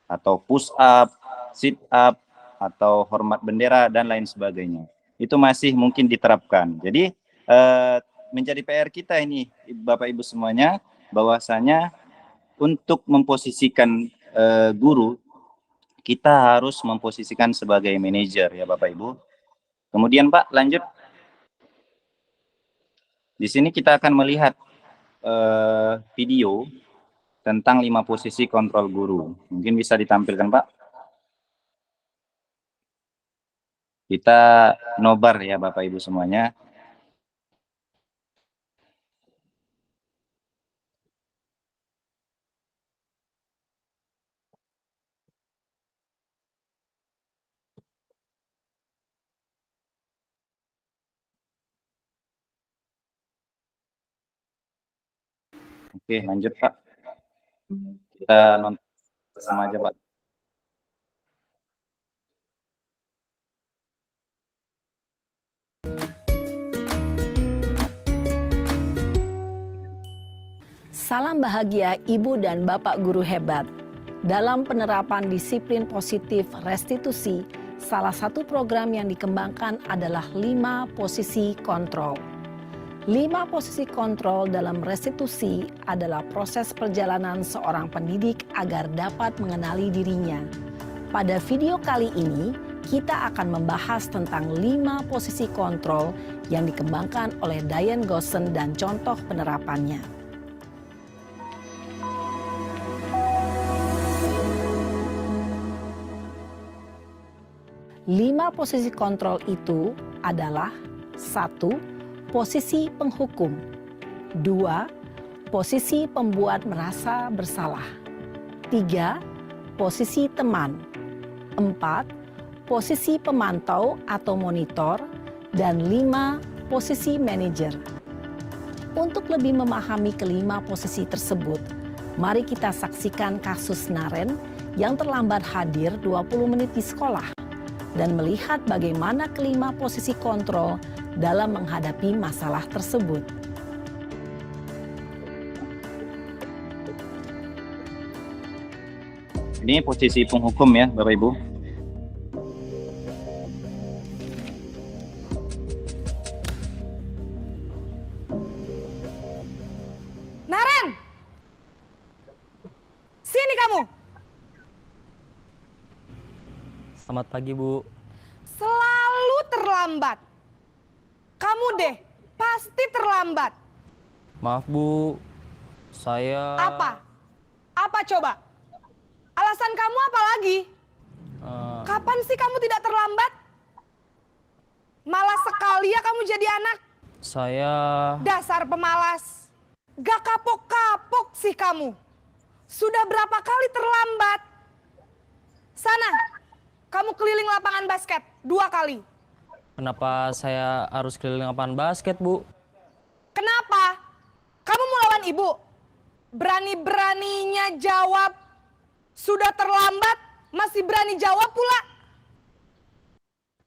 atau push up, sit up, atau hormat bendera, dan lain sebagainya. Itu masih mungkin diterapkan. Jadi menjadi PR kita ini Bapak Ibu semuanya, bahwasanya untuk memposisikan guru, kita harus memposisikan sebagai manajer ya Bapak Ibu. Kemudian Pak, lanjut. Di sini kita akan melihat video tentang 5 posisi kontrol guru. Mungkin bisa ditampilkan Pak. Kita nobar ya Bapak Ibu semuanya. Oke, lanjut Pak. Kita nonton bersama aja Pak. Salam bahagia Ibu dan Bapak guru hebat. Dalam penerapan disiplin positif restitusi, salah satu program yang dikembangkan adalah 5 posisi kontrol. 5 posisi kontrol dalam restitusi adalah proses perjalanan seorang pendidik agar dapat mengenali dirinya. Pada video kali ini, kita akan membahas tentang 5 posisi kontrol yang dikembangkan oleh Diane Goosen dan contoh penerapannya. Lima posisi kontrol itu adalah 1. Posisi penghukum. 2. Posisi pembuat merasa bersalah. 3. Posisi teman. 4. Posisi pemantau atau monitor. Dan 5. Posisi manajer. Untuk lebih memahami kelima posisi tersebut, mari kita saksikan kasus Naren yang terlambat hadir 20 menit di sekolah dan melihat bagaimana kelima posisi kontrol dalam menghadapi masalah tersebut. Ini posisi penghukum ya Bapak Ibu. Naren! Sini kamu! Selamat pagi, Bu. Selalu terlambat. Kamu deh, pasti terlambat. Maaf, Bu. Saya... Apa? Apa coba? Alasan kamu apa lagi? Kapan sih kamu tidak terlambat? Malas sekali ya kamu jadi anak. Saya... Dasar pemalas. Gak kapok-kapok sih kamu. Sudah berapa kali terlambat? Sana, kamu keliling lapangan basket 2 kali. Kenapa saya harus keliling lapangan basket, Bu? Kenapa? Kamu mau lawan ibu? Berani-beraninya jawab. Sudah terlambat, masih berani jawab pula.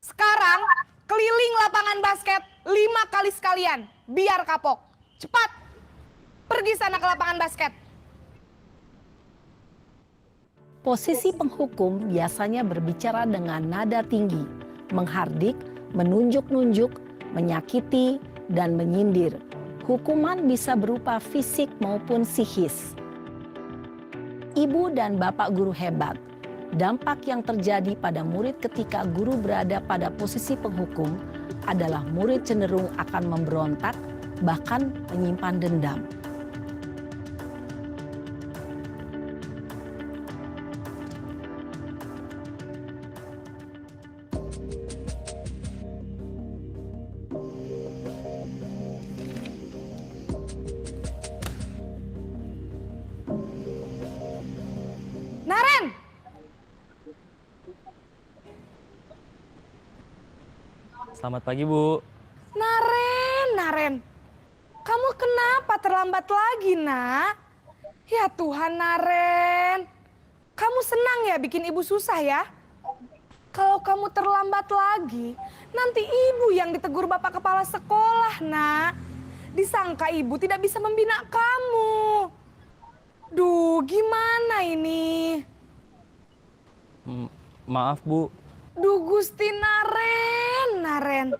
Sekarang, keliling lapangan basket 5 kali sekalian. Biar kapok. Cepat. Pergi sana ke lapangan basket. Posisi penghukum biasanya berbicara dengan nada tinggi, menghardik, menunjuk-nunjuk, menyakiti, dan menyindir. Hukuman bisa berupa fisik maupun psikis. Ibu dan Bapak guru hebat, dampak yang terjadi pada murid ketika guru berada pada posisi penghukum adalah murid cenderung akan memberontak, bahkan menyimpan dendam. Naren! Selamat pagi, Bu. Naren. Kamu kenapa terlambat lagi, nak? Ya Tuhan, Naren. Kamu senang ya bikin ibu susah ya? Kalau kamu terlambat lagi, nanti ibu yang ditegur bapak kepala sekolah, nak. Disangka ibu tidak bisa membina kamu. Duh, gimana ini? Maaf, Bu. Duh, Gusti Naren.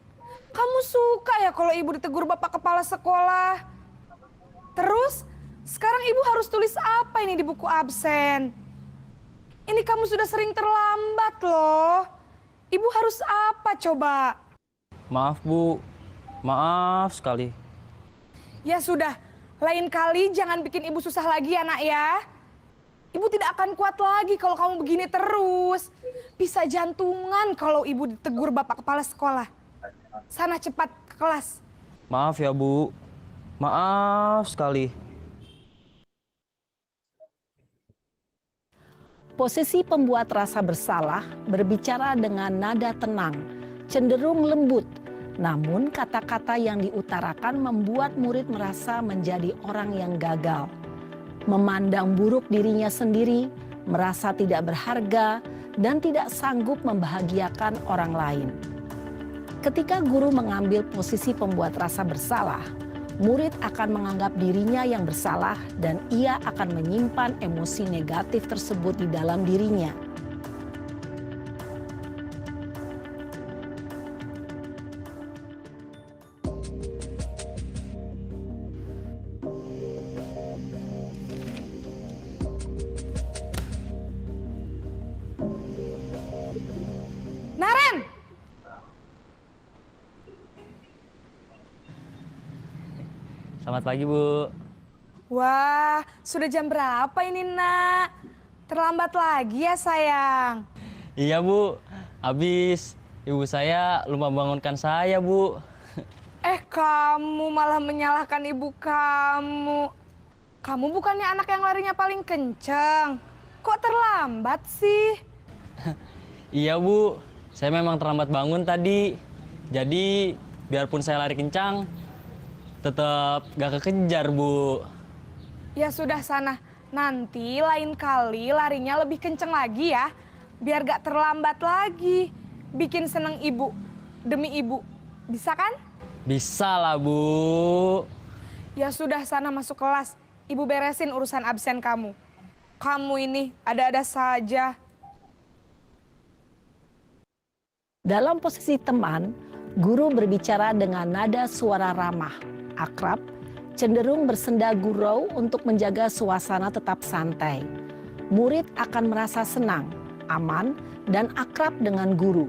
Kamu suka ya kalau ibu ditegur bapak kepala sekolah? Terus, sekarang ibu harus tulis apa ini di buku absen? Ini kamu sudah sering terlambat loh. Ibu harus apa coba? Maaf, Bu. Maaf sekali. Ya sudah, lain kali jangan bikin ibu susah lagi ya nak ya. Ibu tidak akan kuat lagi kalau kamu begini terus. Bisa jantungan kalau ibu ditegur bapak kepala sekolah. Sana cepat ke kelas. Maaf ya, Bu. Maaf sekali. Posisi pembuat rasa bersalah berbicara dengan nada tenang, cenderung lembut. Namun kata-kata yang diutarakan membuat murid merasa menjadi orang yang gagal. Memandang buruk dirinya sendiri, merasa tidak berharga, dan tidak sanggup membahagiakan orang lain. Ketika guru mengambil posisi pembuat rasa bersalah, murid akan menganggap dirinya yang bersalah dan ia akan menyimpan emosi negatif tersebut di dalam dirinya. Naren! Selamat pagi, Bu. Wah, sudah jam berapa ini nak? Terlambat lagi ya sayang. Iya, Bu. Habis ibu saya lupa bangunkan saya, Bu. Kamu malah menyalahkan ibu kamu. Kamu bukannya anak yang larinya paling kenceng. Kok terlambat sih? Iya, Bu. Saya memang terlambat bangun tadi. Jadi, biarpun saya lari kencang, tetap gak kekejar, Bu. Ya sudah sana. Nanti lain kali larinya lebih kenceng lagi ya. Biar gak terlambat lagi. Bikin seneng ibu. Demi ibu. Bisa kan? Bisa lah, Bu. Ya sudah sana masuk kelas. Ibu beresin urusan absen kamu. Kamu ini ada-ada saja. Dalam posisi teman, guru berbicara dengan nada suara ramah, akrab, cenderung bersenda gurau untuk menjaga suasana tetap santai. Murid akan merasa senang, aman, dan akrab dengan guru.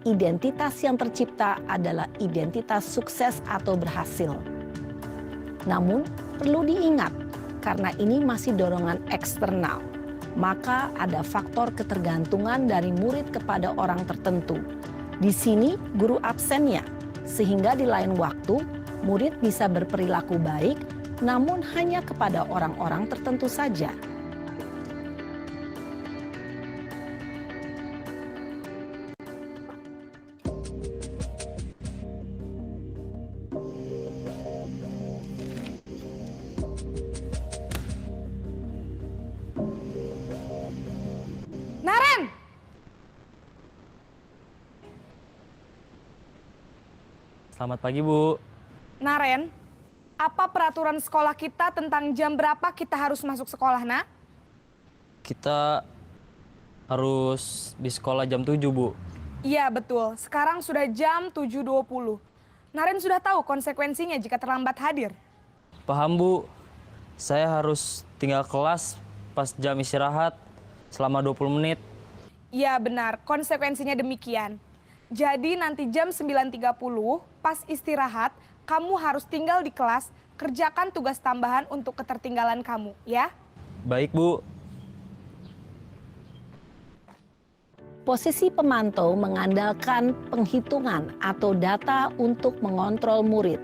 Identitas yang tercipta adalah identitas sukses atau berhasil. Namun, perlu diingat, karena ini masih dorongan eksternal, maka ada faktor ketergantungan dari murid kepada orang tertentu. Di sini guru absennya, sehingga di lain waktu murid bisa berperilaku baik, namun hanya kepada orang-orang tertentu saja. Naren! Selamat pagi, Bu. Naren, apa peraturan sekolah kita tentang jam berapa kita harus masuk sekolah, nak? Kita harus di sekolah jam 7, Bu. Iya, betul. Sekarang sudah jam 7.20. Naren sudah tahu konsekuensinya jika terlambat hadir. Paham, Bu. Saya harus tinggal kelas pas jam istirahat selama 20 menit. Iya, benar. Konsekuensinya demikian. Jadi nanti jam 9.30 pas istirahat, kamu harus tinggal di kelas, kerjakan tugas tambahan untuk ketertinggalan kamu, ya? Baik, Bu. Posisi pemantau mengandalkan penghitungan atau data untuk mengontrol murid.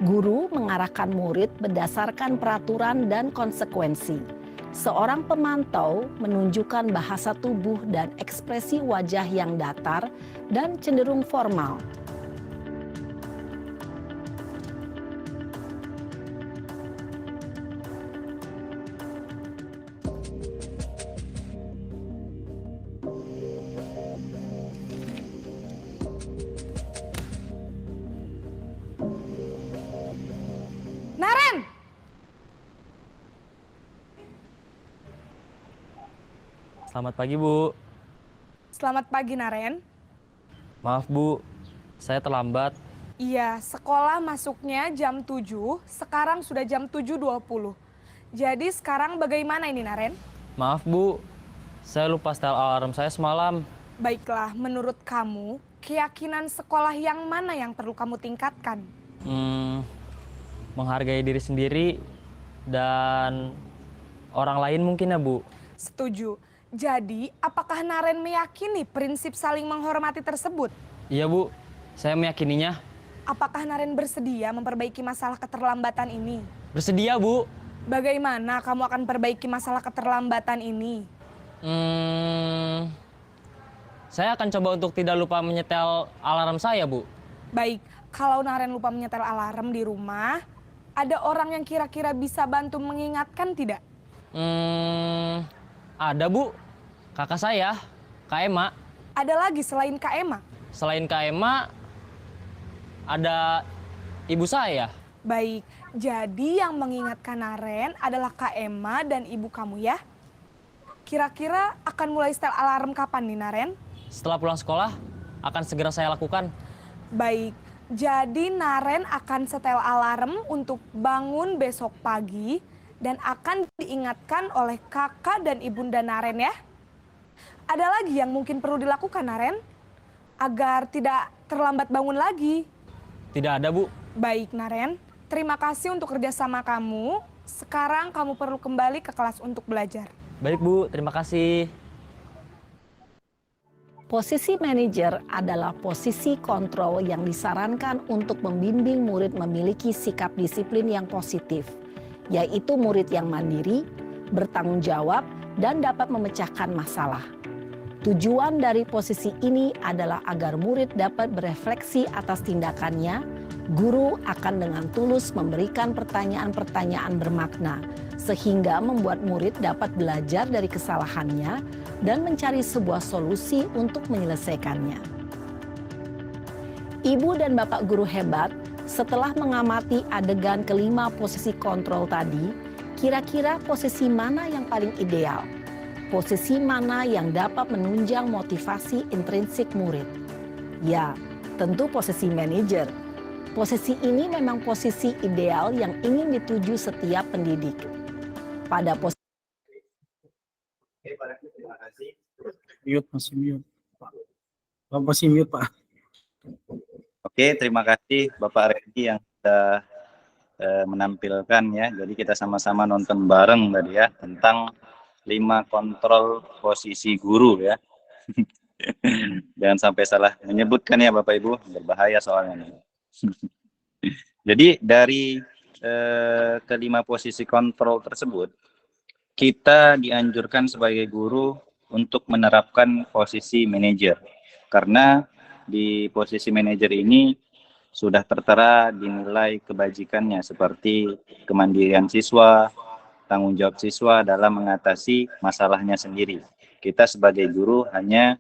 Guru mengarahkan murid berdasarkan peraturan dan konsekuensi. Seorang pemantau menunjukkan bahasa tubuh dan ekspresi wajah yang datar dan cenderung formal. Selamat pagi, Bu. Selamat pagi, Naren. Maaf, Bu. Saya terlambat. Iya, sekolah masuknya jam 7, sekarang sudah jam 7.20. Jadi sekarang bagaimana ini, Naren? Maaf, Bu. Saya lupa setel alarm saya semalam. Baiklah, menurut kamu, keyakinan sekolah yang mana yang perlu kamu tingkatkan? Menghargai diri sendiri dan orang lain mungkin ya, Bu. Setuju. Jadi, apakah Naren meyakini prinsip saling menghormati tersebut? Iya, Bu. Saya meyakininya. Apakah Naren bersedia memperbaiki masalah keterlambatan ini? Bersedia, Bu. Bagaimana kamu akan perbaiki masalah keterlambatan ini? Saya akan coba untuk tidak lupa menyetel alarm saya, Bu. Baik, kalau Naren lupa menyetel alarm di rumah, ada orang yang kira-kira bisa bantu mengingatkan tidak? Ada, Bu. Kakak saya, Kak Ema. Ada lagi selain Kak Ema? Selain Kak Ema, ada ibu saya. Baik, jadi yang mengingatkan Naren adalah Kak Ema dan ibu kamu ya? Kira-kira akan mulai setel alarm kapan nih, Naren? Setelah pulang sekolah, akan segera saya lakukan. Baik, jadi Naren akan setel alarm untuk bangun besok pagi dan akan diingatkan oleh kakak dan ibunda Naren ya. Ada lagi yang mungkin perlu dilakukan, Naren? Agar tidak terlambat bangun lagi. Tidak ada, Bu. Baik, Naren. Terima kasih untuk kerjasama kamu. Sekarang kamu perlu kembali ke kelas untuk belajar. Baik, Bu. Terima kasih. Posisi manajer adalah posisi kontrol yang disarankan untuk membimbing murid memiliki sikap disiplin yang positif, yaitu murid yang mandiri, bertanggung jawab, dan dapat memecahkan masalah. Tujuan dari posisi ini adalah agar murid dapat berefleksi atas tindakannya. Guru akan dengan tulus memberikan pertanyaan-pertanyaan bermakna, sehingga membuat murid dapat belajar dari kesalahannya dan mencari sebuah solusi untuk menyelesaikannya. Ibu dan bapak guru hebat, setelah mengamati adegan kelima posisi kontrol tadi, kira-kira posisi mana yang paling ideal? Posisi mana yang dapat menunjang motivasi intrinsik murid? Ya, tentu posisi manajer. Posisi ini memang posisi ideal yang ingin dituju setiap pendidik. Pada posisi Mute, masih mute. Pak. Masih mute, Pak. Oke, terima kasih Bapak Reddy yang sudah menampilkan ya. Jadi kita sama-sama nonton bareng tadi ya tentang 5 kontrol posisi guru ya. Jangan sampai salah menyebutkan ya Bapak Ibu, berbahaya soalnya nih. Jadi dari kelima posisi kontrol tersebut, kita dianjurkan sebagai guru untuk menerapkan posisi manajer. Karena di posisi manajer ini sudah tertera dinilai kebajikannya seperti kemandirian siswa, tanggung jawab siswa dalam mengatasi masalahnya sendiri. Kita sebagai guru hanya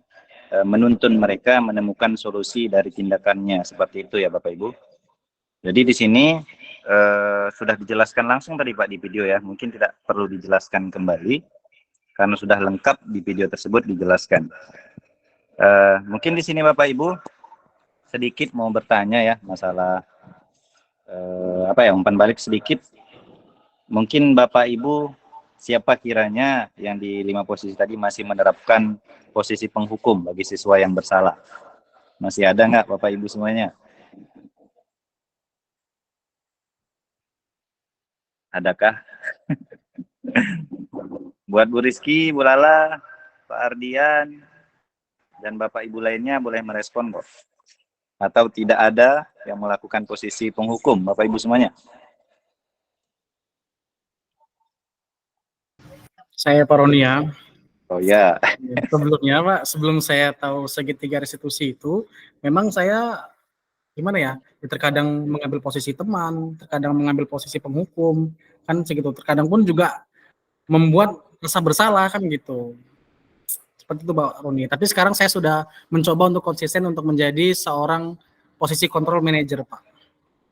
menuntun mereka menemukan solusi dari tindakannya, seperti itu ya Bapak Ibu. Jadi di sini sudah dijelaskan langsung tadi Pak di video ya, mungkin tidak perlu dijelaskan kembali karena sudah lengkap di video tersebut dijelaskan. Mungkin di sini Bapak Ibu sedikit mau bertanya ya masalah umpan balik sedikit. Mungkin Bapak Ibu siapa kiranya yang di 5 posisi tadi masih menerapkan posisi penghukum bagi siswa yang bersalah? Masih ada nggak Bapak Ibu semuanya? Adakah? Buat Bu Rizky, Bu Lala, Pak Ardian, dan Bapak Ibu lainnya boleh merespon kok. Atau tidak ada yang melakukan posisi penghukum, Bapak Ibu semuanya? Saya Pak Roni ya. Oh ya. Sebelumnya Pak, sebelum saya tahu segitiga restitusi itu, memang saya gimana ya, terkadang mengambil posisi teman, terkadang mengambil posisi penghukum, kan segitu. Terkadang pun juga membuat rasa bersalah kan gitu. Seperti itu Pak Roni. Tapi sekarang saya sudah mencoba untuk konsisten untuk menjadi seorang posisi kontrol manager Pak.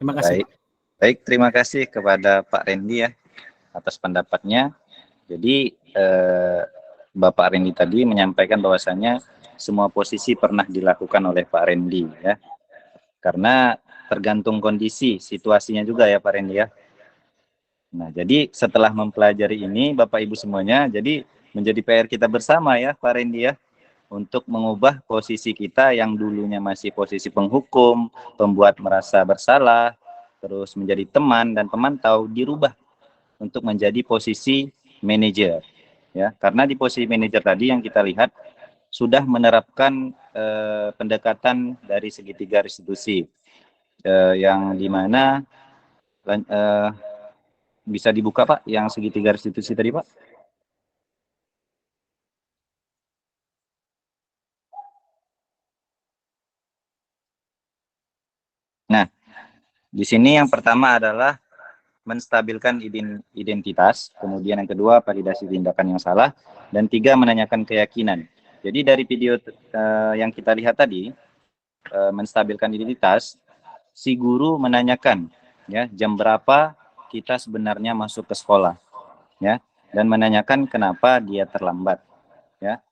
Terima kasih. Baik, terima kasih kepada Pak Randy ya atas pendapatnya. Jadi Bapak Randy tadi menyampaikan bahwasanya semua posisi pernah dilakukan oleh Pak Randy ya. Karena tergantung kondisi, situasinya juga ya Pak Randy ya. Nah, jadi setelah mempelajari ini Bapak Ibu semuanya, jadi menjadi PR kita bersama ya Pak Randy ya, untuk mengubah posisi kita yang dulunya masih posisi penghukum, pembuat merasa bersalah, terus menjadi teman dan pemantau, dirubah untuk menjadi posisi manajer ya. Karena di posisi manajer tadi yang kita lihat sudah menerapkan pendekatan dari segitiga restitusi yang dimana bisa dibuka Pak yang segitiga restitusi tadi Pak. Nah, di sini yang pertama adalah menstabilkan identitas, kemudian yang kedua validasi tindakan yang salah, dan tiga menanyakan keyakinan. Jadi dari video yang kita lihat tadi, menstabilkan identitas, si guru menanyakan ya jam berapa kita sebenarnya masuk ke sekolah ya, dan menanyakan kenapa dia terlambat ya.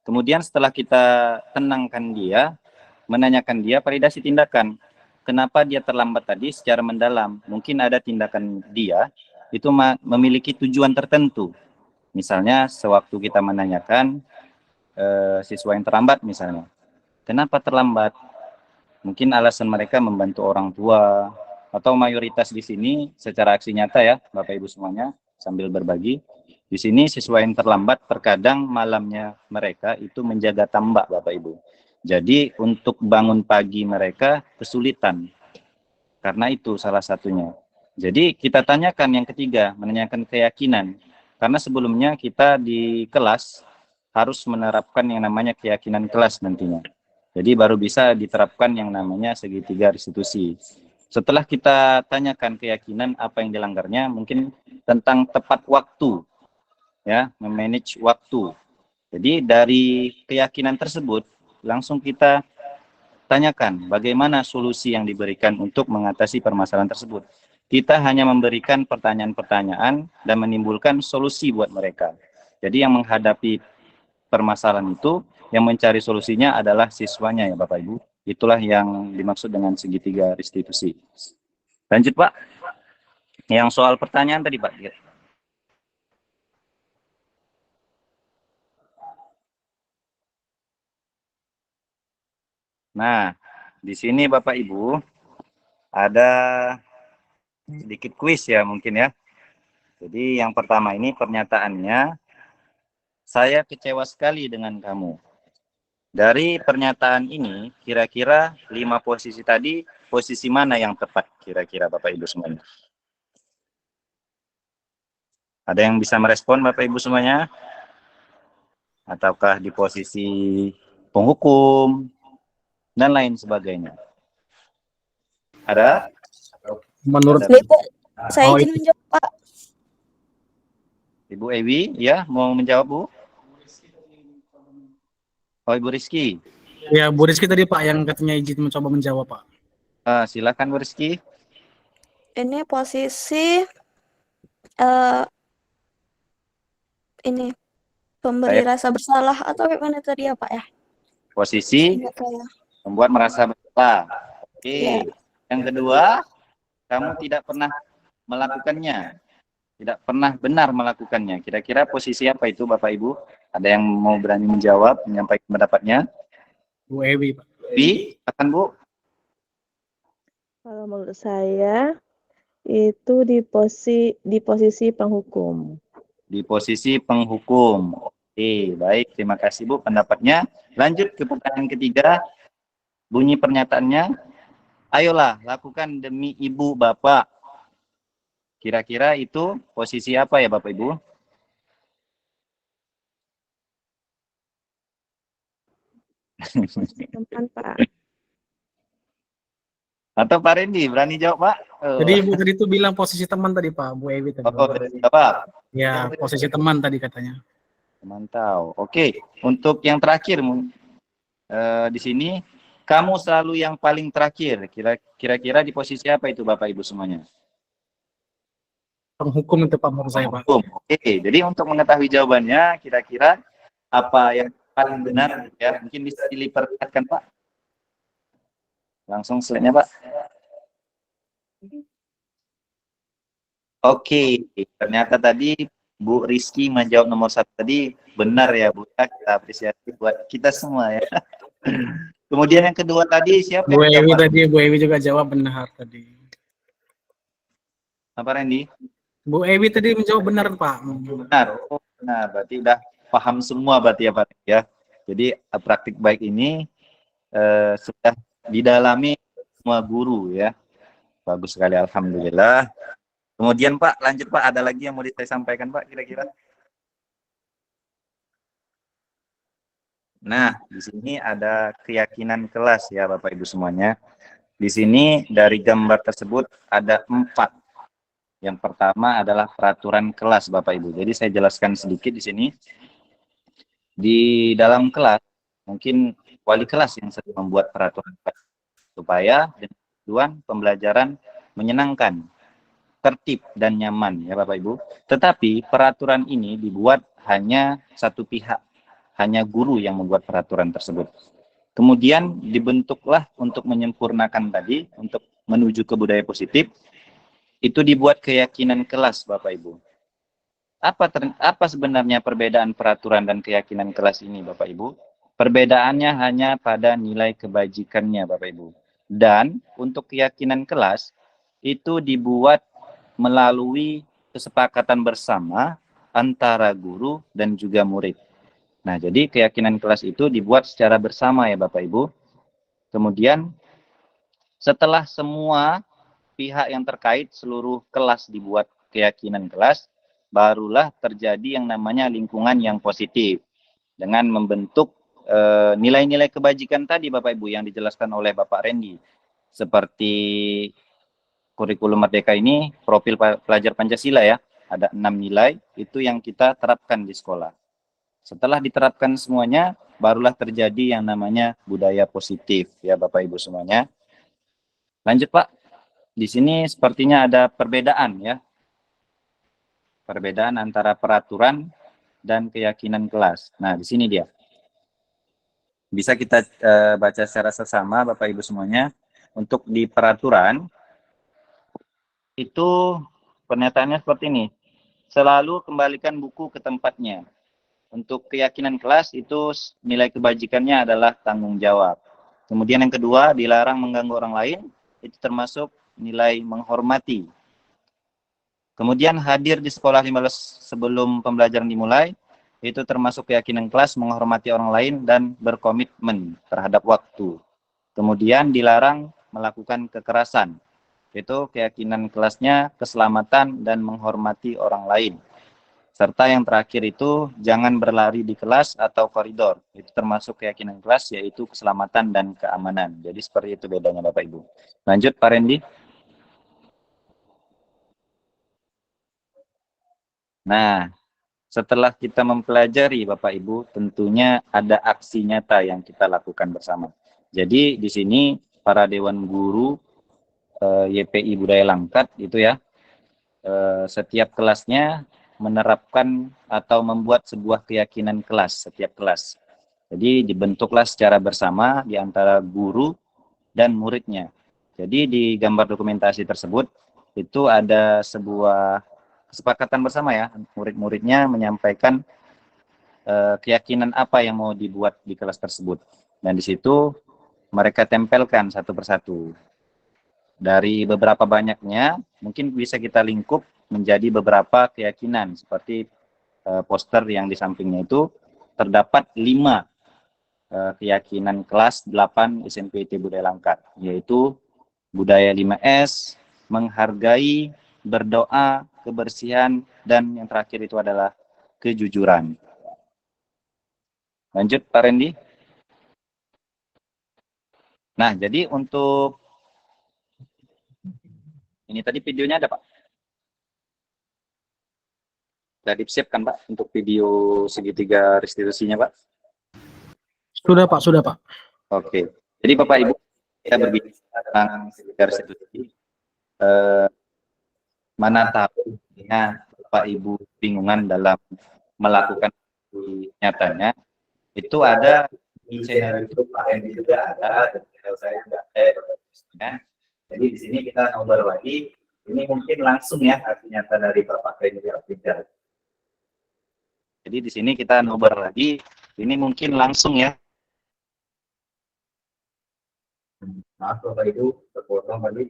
Kemudian setelah kita tenangkan dia, menanyakan dia validasi tindakan. Kenapa dia terlambat tadi secara mendalam? Mungkin ada tindakan dia itu memiliki tujuan tertentu. Misalnya sewaktu kita menanyakan siswa yang terlambat misalnya. Kenapa terlambat? Mungkin alasan mereka membantu orang tua, atau mayoritas di sini secara aksi nyata ya Bapak Ibu semuanya sambil berbagi. Di sini siswa yang terlambat terkadang malamnya mereka itu menjaga tambak Bapak Ibu. Jadi untuk bangun pagi mereka kesulitan. Karena itu salah satunya. Jadi kita tanyakan yang ketiga, menanyakan keyakinan. Karena sebelumnya kita di kelas harus menerapkan yang namanya keyakinan kelas nantinya. Jadi baru bisa diterapkan yang namanya segitiga restitusi. Setelah kita tanyakan keyakinan apa yang dilanggarnya, mungkin tentang tepat waktu, ya, memanage waktu. Jadi dari keyakinan tersebut, langsung kita tanyakan bagaimana solusi yang diberikan untuk mengatasi permasalahan tersebut. Kita hanya memberikan pertanyaan-pertanyaan dan menimbulkan solusi buat mereka. Jadi yang menghadapi permasalahan itu, yang mencari solusinya adalah siswanya ya Bapak Ibu. Itulah yang dimaksud dengan segitiga restitusi. Lanjut Pak. Yang soal pertanyaan tadi Pak. Nah, di sini Bapak Ibu ada sedikit kuis ya mungkin ya. Jadi yang pertama ini pernyataannya, saya kecewa sekali dengan kamu. Dari pernyataan ini, kira-kira 5 posisi tadi, posisi mana yang tepat kira-kira Bapak Ibu semuanya? Ada yang bisa merespon Bapak Ibu semuanya? Ataukah di posisi penghukum, dan lain sebagainya? Ada? Menurut Saya Oh, izin menjawab, Pak. Ibu Ewi, ya mau menjawab Bu? Oh Ibu Rizky. ya Bu Rizky tadi Pak yang katanya izin mencoba menjawab Pak. Silakan Bu Rizky. Ini posisi ini pemberi rasa bersalah atau gimana tadi ya Pak ya? Posisi Ingat saya. membuat merasa bersalah. Oke. Ya. Yang kedua, kamu tidak pernah melakukannya. Tidak pernah benar melakukannya. Kira-kira posisi apa itu Bapak Ibu? Ada yang mau berani menjawab, menyampaikan pendapatnya? Bu Ewi Pak. Bi, silakan Bu. Kalau menurut saya itu di posisi penghukum. Di posisi penghukum. Oke, baik. Terima kasih Bu pendapatnya. Lanjut ke pertanyaan ketiga. Bunyi pernyataannya. Ayolah, lakukan demi ibu bapak. Kira-kira itu posisi apa ya Bapak Ibu? Teman, Pak. Atau Pak Randy, berani jawab Pak? Jadi Ibu tadi itu bilang posisi teman tadi Pak, Bu Ewi tadi. Bapak. Ya, posisi teman tadi katanya. Mantap. Oke, untuk yang terakhir di sini, kamu selalu yang paling terakhir. Kira-kira di posisi apa itu Bapak Ibu semuanya? Penghukum itu Pak menurut saya Pak. Penghukum. Oke, jadi untuk mengetahui jawabannya, kira-kira apa yang paling benar ya. Mungkin bisa diperlihatkan Pak. Langsung slide-nya Pak. Oke, ternyata tadi Bu Rizky menjawab nomor 1 tadi benar ya Bu. Kita apresiasi buat kita semua ya. Kemudian yang kedua tadi siapa Bu yang Ewi jawab? tadi, Bu Ewi juga jawab benar tadi. Apa Randy? Bu Ewi tadi menjawab benar Pak. Benar. Oh, nah, berarti udah paham semua berarti ya Pak ya. Jadi praktik baik ini sudah didalami semua guru ya. Bagus sekali, alhamdulillah. Kemudian Pak, lanjut Pak, ada lagi yang mau saya sampaikan Pak kira-kira? Nah, di sini ada keyakinan kelas ya Bapak Ibu semuanya. Di sini dari gambar tersebut ada 4. Yang pertama adalah peraturan kelas Bapak Ibu. Jadi saya jelaskan sedikit di sini. Di dalam kelas, mungkin wali kelas yang sering membuat peraturan kelas supaya dengan tujuan pembelajaran menyenangkan, tertib dan nyaman ya Bapak Ibu. Tetapi peraturan ini dibuat hanya satu pihak, hanya guru yang membuat peraturan tersebut. Kemudian dibentuklah untuk menyempurnakan tadi, untuk menuju ke budaya positif, itu dibuat keyakinan kelas Bapak Ibu. Apa sebenarnya perbedaan peraturan dan keyakinan kelas ini Bapak Ibu? Perbedaannya hanya pada nilai kebajikannya Bapak Ibu. Dan untuk keyakinan kelas itu dibuat melalui kesepakatan bersama antara guru dan juga murid. Nah, jadi keyakinan kelas itu dibuat secara bersama ya Bapak Ibu. Kemudian setelah semua pihak yang terkait seluruh kelas dibuat keyakinan kelas, barulah terjadi yang namanya lingkungan yang positif dengan membentuk nilai-nilai kebajikan tadi Bapak Ibu yang dijelaskan oleh Bapak Randy. Seperti kurikulum Merdeka ini profil pelajar Pancasila ya, ada 6 nilai itu yang kita terapkan di sekolah. Setelah diterapkan semuanya, barulah terjadi yang namanya budaya positif ya Bapak Ibu semuanya. Lanjut Pak. Di sini sepertinya ada perbedaan ya. Perbedaan antara peraturan dan keyakinan kelas. Nah, di sini dia. Bisa kita baca secara sesama Bapak Ibu semuanya. Untuk di peraturan itu pernyataannya seperti ini. Selalu kembalikan buku ke tempatnya. Untuk keyakinan kelas itu nilai kebajikannya adalah tanggung jawab. Kemudian yang kedua, dilarang mengganggu orang lain, itu termasuk nilai menghormati. Kemudian hadir di sekolah 15 sebelum pembelajaran dimulai, itu termasuk keyakinan kelas menghormati orang lain dan berkomitmen terhadap waktu. Kemudian dilarang melakukan kekerasan. Itu keyakinan kelasnya keselamatan dan menghormati orang lain. Serta yang terakhir itu jangan berlari di kelas atau koridor. Itu termasuk keyakinan kelas yaitu keselamatan dan keamanan. Jadi seperti itu bedanya Bapak Ibu. Lanjut Pak Randy. Nah, setelah kita mempelajari Bapak Ibu, tentunya ada aksi nyata yang kita lakukan bersama. Jadi di sini para dewan guru YPI Budaya Langkat itu ya, setiap kelasnya menerapkan atau membuat sebuah keyakinan kelas setiap kelas. Jadi dibentuklah secara bersama di antara guru dan muridnya. Jadi di gambar dokumentasi tersebut itu ada sebuah kesepakatan bersama ya, murid-muridnya menyampaikan keyakinan apa yang mau dibuat di kelas tersebut. Dan di situ mereka tempelkan satu persatu. Dari beberapa banyaknya, mungkin bisa kita lingkup menjadi beberapa keyakinan. Seperti poster yang di sampingnya itu, terdapat 5 keyakinan kelas 8 SMP IT Budaya Langkat. Yaitu budaya 5S, menghargai, berdoa, kebersihan, dan yang terakhir itu adalah kejujuran. Lanjut Pak Randy. Nah, jadi untuk ini tadi videonya ada Pak? Sudah disiapkan Pak untuk video segitiga restitusinya Pak? Sudah Pak, sudah Pak. Oke. Jadi Bapak Ibu, kita berbicara tentang segitiga restitusi. Mana tahu Bapak Ibu bingungan dalam melakukan nyatanya itu ada di channel YouTube Pak Randy juga ada, dan channel saya juga ada. Jadi di sini kita nobar lagi. Ini mungkin langsung ya arti nyata dari Bapak Randy Afrizal. Jadi di sini kita nobar lagi. Ini mungkin langsung ya. Maaf Bapak Ibu, terpotong tadi.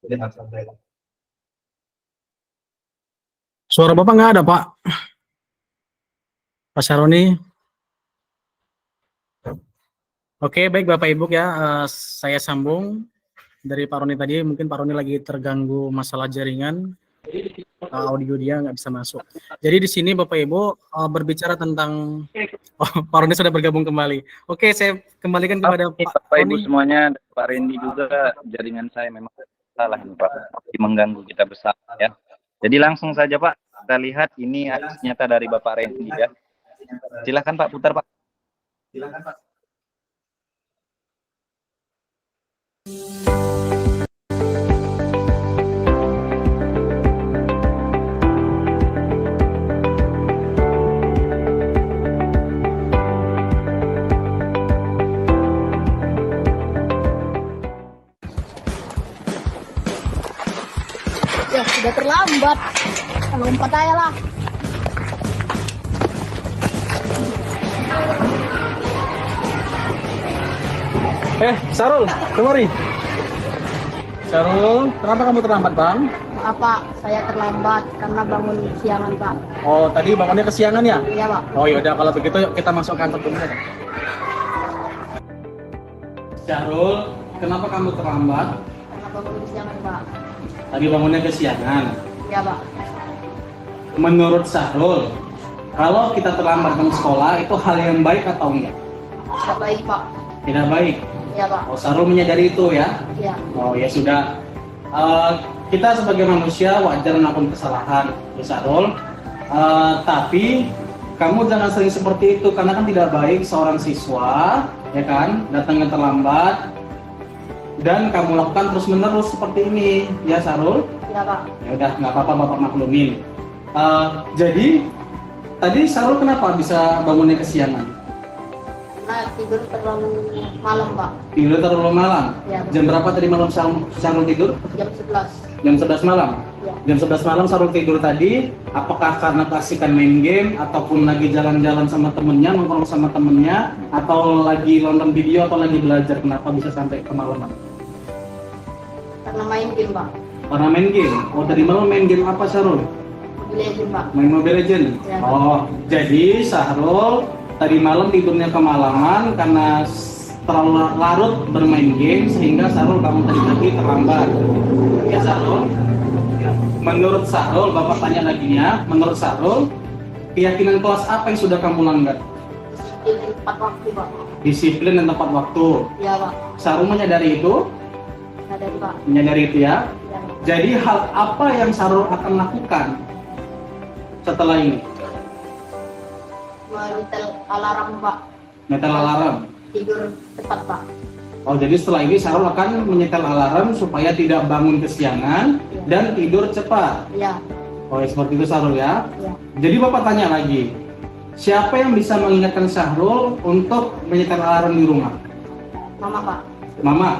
Jadi langsung saya. Suara Bapak nggak ada, Pak. Pak Syaroni. Oke, baik Bapak Ibu ya, saya sambung dari Pak Roni tadi. Mungkin Pak Roni lagi terganggu masalah jaringan, audio dia nggak bisa masuk. Jadi di sini Bapak Ibu berbicara tentang, Pak Roni sudah bergabung kembali. Oke, saya kembalikan kepada Bapak Ibu semuanya, Pak Randy juga, jaringan saya memang salah nih Pak, mengganggu kita bersama ya. Jadi langsung saja Pak, kita lihat ini aksi nyata dari Bapak Randy ya. Silakan Pak, putar Pak. Silakan Pak. Ya, sudah terlambat. Lompat aja lah. Sarul, kemari. Sarul, kenapa kamu terlambat, Bang? Maaf Pak, saya terlambat karena bangun siangan Pak. Oh, tadi bangunnya kesiangan ya? Iya Pak. Oh yaudah, kalau begitu yuk kita masuk kantor dulu. Sarul, kenapa kamu terlambat? Karena bangun siangan Pak. Tadi bangunnya kesiangan. Iya Pak. Menurut Sarul, kalau kita terlambat ke sekolah itu hal yang baik atau enggak? Tidak baik Pak. Tidak baik. Iya Pak. Oh, Sarul menyadari itu ya? Iya. Oh ya sudah. Kita sebagai manusia wajar melakukan kesalahan, ya Sarul. Tapi kamu jangan sering seperti itu karena kan tidak baik seorang siswa, ya kan, datangnya terlambat dan kamu lakukan terus menerus seperti ini, ya Sarul. Iya Pak. Ya udah, nggak apa-apa, Bapak maklumin. Jadi tadi Sarul kenapa bisa bangunnya kesiangan? Karena tidur terlalu malam Pak. Tidur terlalu malam. Iya. Jam berapa tadi malam Sarul tidur? Jam 11. Jam 11 malam. Iya. Jam 11 malam Sarul tidur tadi, apakah karena keasikan main game ataupun lagi jalan-jalan sama temennya, nongkrong sama temennya, atau lagi nonton video atau lagi belajar? Kenapa bisa sampai kemalaman? Karena main game Pak. Karena main game. Oh, dari malam main game apa Sarul? Mobile Legends Pak. Main Mobile Legends. Ya. Oh, jadi Sarul tadi malam tidurnya kemalaman karena terlalu larut bermain game sehingga Sarul bangun tadi pagi terlambat. Ya Sarul. Menurut Sarul, Bapak tanya lagi ya. Menurut Sarul, keyakinan kelas apa yang sudah kamu langgar? Disiplin tepat waktu Pak. Disiplin dan tepat waktu. Iya Pak. Sarul menyadari itu? Ada Pak. Menyadari itu ya. Iya Pak. Jadi hal apa yang Sarul akan lakukan setelah ini? Menyetel alarm Pak. Nyetel alarm. Tidur tepat Pak. Oh, jadi setelah ini Sarul akan menyetel alarm supaya tidak bangun kesiangan dan tidur cepat. Iya. Oh, ya, seperti itu Sarul ya. Iya. Jadi Bapak tanya lagi, siapa yang bisa mengingatkan Sarul untuk menyetel alarm di rumah? Mama Pak. Mama.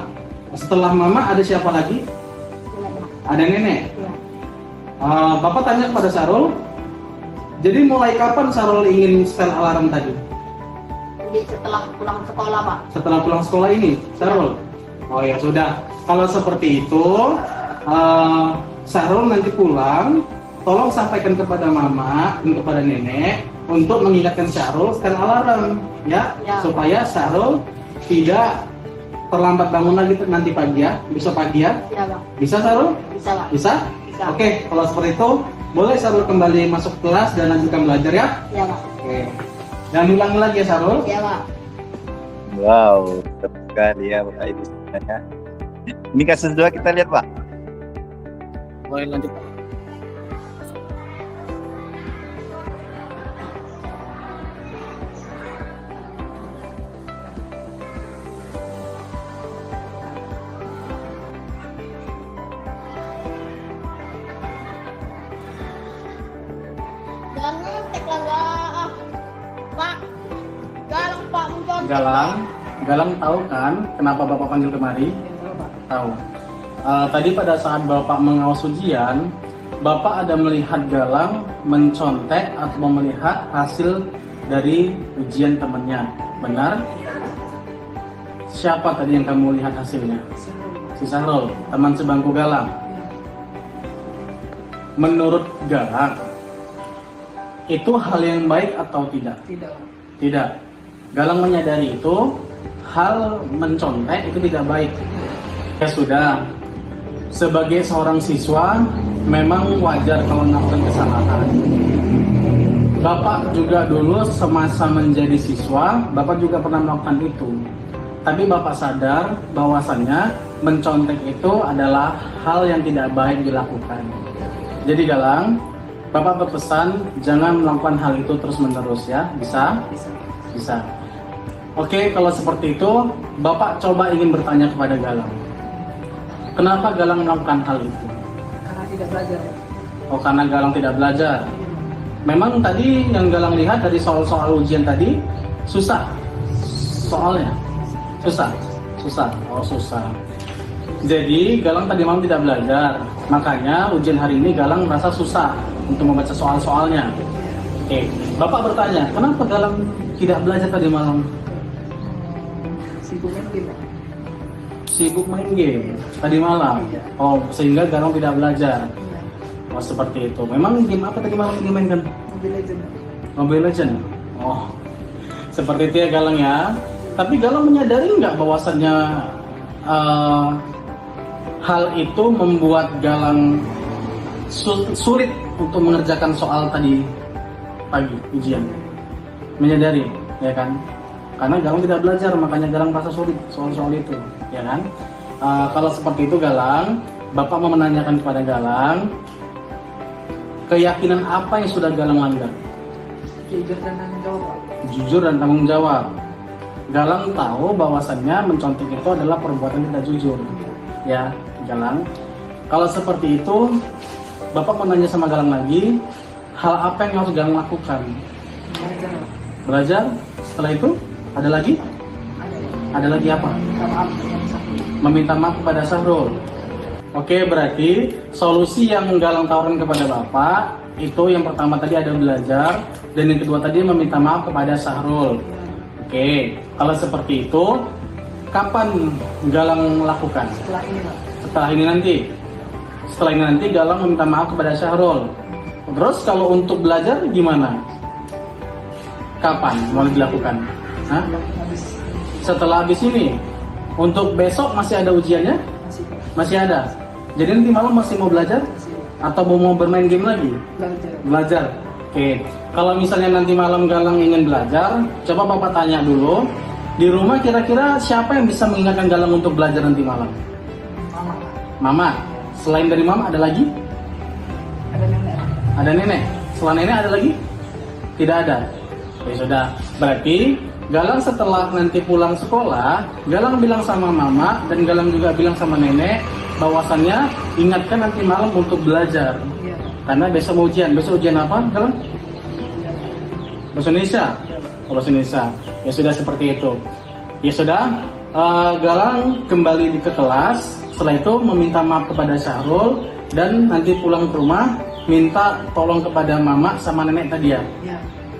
Setelah Mama ada siapa lagi? Iya Pak. Ada nenek. Iya. Bapak tanya kepada Sarul, jadi mulai kapan Sarul ingin setel alarm tadi? Jadi setelah pulang sekolah Pak. Setelah pulang sekolah ini, Sarul? Oh ya sudah, kalau seperti itu, Sarul nanti pulang, tolong sampaikan kepada Mama dan kepada Nenek untuk mengingatkan Sarul setel alarm, ya, Ya. supaya Sarul tidak terlambat bangun lagi nanti pagi ya, besok pagi ya. Iya Pak. Bisa Sarul? Bisa Pak. Bisa? Bisa. Oke, kalau seperti itu, boleh Sarul kembali masuk kelas dan lanjutkan belajar ya. Iya Pak. Oke. Jangan ulangi lagi ya Sarul. Iya Pak. Wow, tepat sekali ya Bapak Ibu semuanya. Ini kasus 2 kita lihat Pak. Boleh lanjut. Galang tahu kan kenapa Bapak panggil kemari? Tahu. Tadi pada saat Bapak mengawas ujian, Bapak ada melihat Galang mencontek atau melihat hasil dari ujian temannya. Benar? Siapa tadi yang kamu lihat hasilnya? Si Sahrul, teman sebangku Galang. Menurut Galang, itu hal yang baik atau tidak? Tidak. Galang menyadari itu hal mencontek itu tidak baik. Ya sudah, sebagai seorang siswa memang wajar kalau melakukan kesalahan. Bapak juga dulu semasa menjadi siswa, Bapak juga pernah melakukan itu. Tapi Bapak sadar bahwasannya mencontek itu adalah hal yang tidak baik dilakukan. Jadi Galang, Bapak berpesan jangan melakukan hal itu terus-menerus ya. Bisa? Bisa. Oke, kalau seperti itu, Bapak coba ingin bertanya kepada Galang. Kenapa Galang melakukan hal itu? Karena tidak belajar. Oh, karena Galang tidak belajar. Memang tadi yang Galang lihat dari soal-soal ujian tadi, susah soalnya. Susah. Oh, susah. Jadi Galang tadi malam tidak belajar. Makanya ujian hari ini Galang merasa susah untuk membaca soal-soalnya. Oke, Bapak bertanya, kenapa Galang tidak belajar tadi malam? Sibuk main game tadi malam. Oh, sehingga Galang tidak belajar. Oh, seperti itu. Memang game apa tadi malam dimainkan? Mobile Legend. Oh, seperti itu ya Galang ya. Tapi Galang menyadari nggak bahwasannya hal itu membuat Galang sulit untuk mengerjakan soal tadi pagi ujian? Menyadari, ya kan? Karena Galang tidak belajar, makanya Galang merasa sulit soal-soal itu, ya kan? Kalau seperti itu Galang, Bapak mau menanyakan kepada Galang, keyakinan apa yang sudah Galang langgar? Jujur dan tanggung jawab. Jujur dan tanggung jawab. Galang tahu bahwasannya mencontek itu adalah perbuatan tidak jujur, ya Galang. Kalau seperti itu, Bapak mau nanya sama Galang lagi, hal apa yang harus Galang lakukan? Belajar. Setelah itu, ada lagi? Ada lagi apa? Meminta maaf kepada Sahrul. Oke, berarti solusi yang Galang tawarkan kepada Bapak itu yang pertama tadi ada belajar, dan yang kedua tadi meminta maaf kepada Sahrul. Oke, kalau seperti itu, kapan Galang lakukan? Setelah ini nanti. Setelah ini nanti Galang meminta maaf kepada Sahrul. Terus kalau untuk belajar gimana? Kapan mau dilakukan? Hah? Setelah habis ini. Untuk besok masih ada ujiannya? Masih ada. Jadi nanti malam masih mau belajar? Atau mau bermain game lagi? Belajar. Oke. Kalau misalnya nanti malam Galang ingin belajar, coba Bapak tanya dulu. Di rumah kira-kira siapa yang bisa mengingatkan Galang untuk belajar nanti malam? Mama. Selain dari Mama ada lagi? Ada nenek. Selain nenek ada lagi? Tidak ada. Ya sudah. Berarti Galang setelah nanti pulang sekolah, Galang bilang sama Mama dan Galang juga bilang sama nenek bahwasannya ingatkan nanti malam untuk belajar. Karena besok mau ujian. Besok ujian apa, Galang? Bahasa Indonesia. Bahasa Indonesia. Ya sudah seperti itu. Ya sudah. Galang kembali ke kelas. Setelah itu meminta maaf kepada Sahrul dan nanti pulang ke rumah minta tolong kepada Mama sama nenek tadi ya.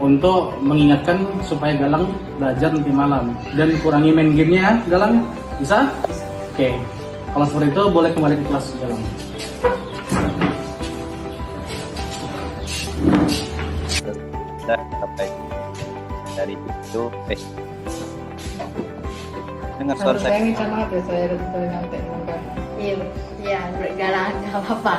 Untuk mengingatkan supaya Galang belajar nanti malam dan kurangi main gamenya, Galang bisa? Oke. Kalau seperti itu boleh kembali ke kelas Galang. Sudah sampai dari itu dengar suara saya. Iya, Galang nggak apa-apa.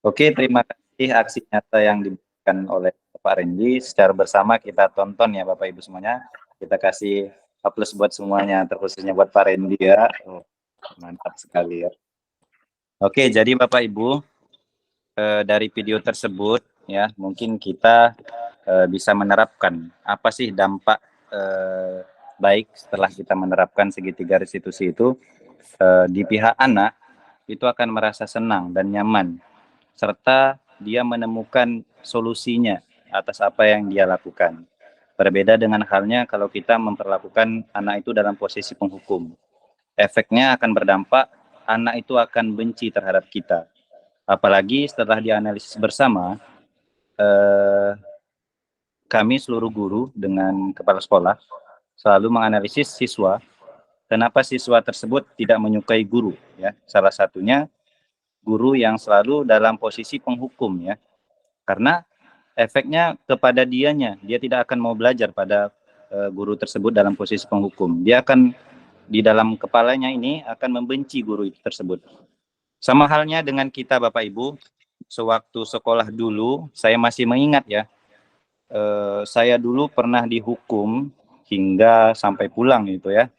Oke, terima kasih aksi nyata yang diberikan oleh Pak Rendy. Secara bersama kita tonton ya Bapak Ibu semuanya. Kita kasih aplaus buat semuanya, terkhususnya buat Pak Rendy ya. Oh, mantap sekali ya. Oke, jadi Bapak Ibu, dari video tersebut ya, mungkin kita bisa menerapkan apa sih dampak baik setelah kita menerapkan segitiga restitusi itu. Di pihak anak itu akan merasa senang dan nyaman, serta dia menemukan solusinya atas apa yang dia lakukan. Berbeda dengan halnya kalau kita memperlakukan anak itu dalam posisi penghukum. Efeknya akan berdampak, anak itu akan benci terhadap kita. Apalagi setelah dianalisis bersama, kami seluruh guru dengan kepala sekolah selalu menganalisis siswa, kenapa siswa tersebut tidak menyukai guru, ya. Salah satunya guru yang selalu dalam posisi penghukum, ya. Karena efeknya kepada dianya, dia tidak akan mau belajar pada guru tersebut dalam posisi penghukum. Dia akan di dalam kepalanya ini akan membenci guru itu tersebut. Sama halnya dengan kita Bapak Ibu, sewaktu sekolah dulu, saya masih mengingat ya, saya dulu pernah dihukum hingga sampai pulang itu ya,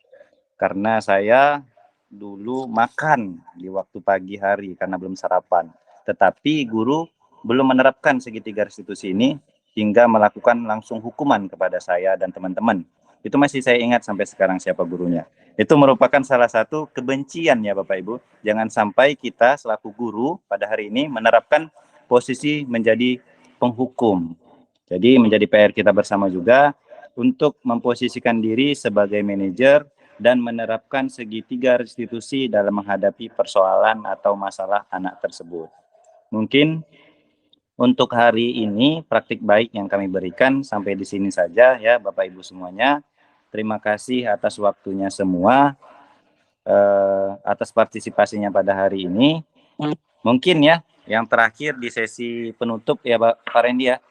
karena saya dulu makan di waktu pagi hari karena belum sarapan. Tetapi guru belum menerapkan segitiga restitusi ini hingga melakukan langsung hukuman kepada saya dan teman-teman. Itu masih saya ingat sampai sekarang siapa gurunya. Itu merupakan salah satu kebencian ya Bapak Ibu. Jangan sampai kita selaku guru pada hari ini menerapkan posisi menjadi penghukum. Jadi menjadi PR kita bersama juga untuk memposisikan diri sebagai manajer dan menerapkan segitiga restitusi dalam menghadapi persoalan atau masalah anak tersebut. Mungkin untuk hari ini praktik baik yang kami berikan sampai di sini saja ya Bapak Ibu semuanya. Terima kasih atas waktunya semua, atas partisipasinya pada hari ini. Mungkin ya yang terakhir di sesi penutup ya Pak Rendy ya,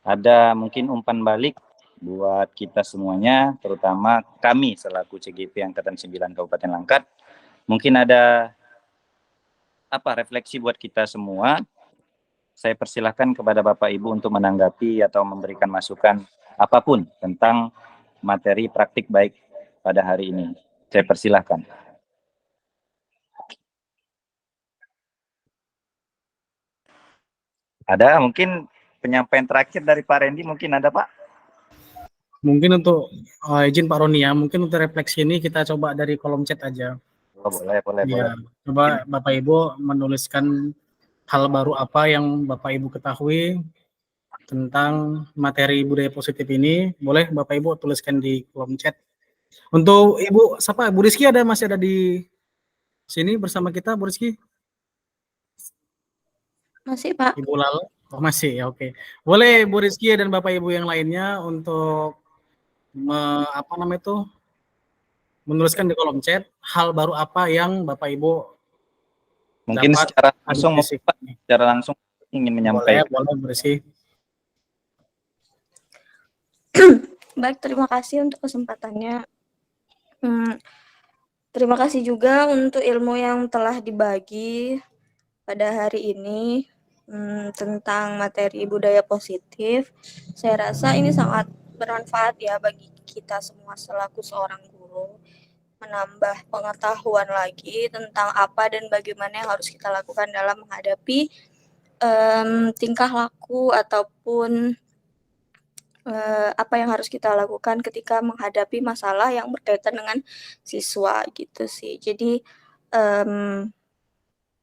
ada mungkin umpan balik buat kita semuanya, terutama kami selaku CGP Angkatan 9 Kabupaten Langkat. Mungkin ada refleksi buat kita semua. Saya persilahkan kepada Bapak Ibu untuk menanggapi atau memberikan masukan apapun tentang materi praktik baik pada hari ini. Saya persilahkan. Ada mungkin penyampaian terakhir dari Pak Rendy, mungkin ada Pak? Mungkin untuk izin Pak Roni ya, mungkin untuk refleksi ini kita coba dari kolom chat aja. Oh, boleh. Ya, coba Bapak Ibu menuliskan hal baru apa yang Bapak Ibu ketahui tentang materi budaya positif ini. Boleh Bapak Ibu tuliskan di kolom chat. Untuk Ibu, siapa? Bu Rizky masih ada di sini bersama kita, Bu Rizky? Masih Pak. Ibu Lalo? Oh, masih ya, oke. Boleh Bu Rizky dan Bapak Ibu yang lainnya untuk menuliskan di kolom chat hal baru apa yang Bapak Ibu mungkin dapat secara langsung ingin menyampaikan. Boleh Bu Rizky. Baik, terima kasih untuk kesempatannya. Terima kasih juga untuk ilmu yang telah dibagi pada hari ini tentang materi budaya positif. Saya rasa ini sangat bermanfaat ya bagi kita semua selaku seorang guru, menambah pengetahuan lagi tentang apa dan bagaimana yang harus kita lakukan dalam menghadapi tingkah laku ataupun apa yang harus kita lakukan ketika menghadapi masalah yang berkaitan dengan siswa gitu sih. Jadi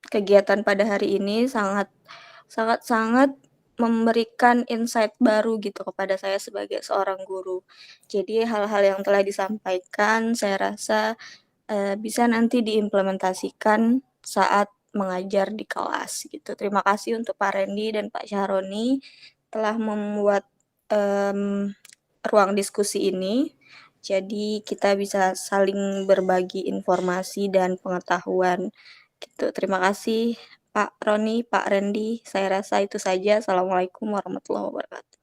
kegiatan pada hari ini sangat memberikan insight baru gitu kepada saya sebagai seorang guru. Jadi hal-hal yang telah disampaikan saya rasa bisa nanti diimplementasikan saat mengajar di kelas gitu. Terima kasih untuk Pak Rendy dan Pak Syahroni telah membuat ruang diskusi ini. Jadi kita bisa saling berbagi informasi dan pengetahuan gitu. Terima kasih Pak Roni, Pak Rendy. Saya rasa itu saja. Assalamualaikum warahmatullahi wabarakatuh.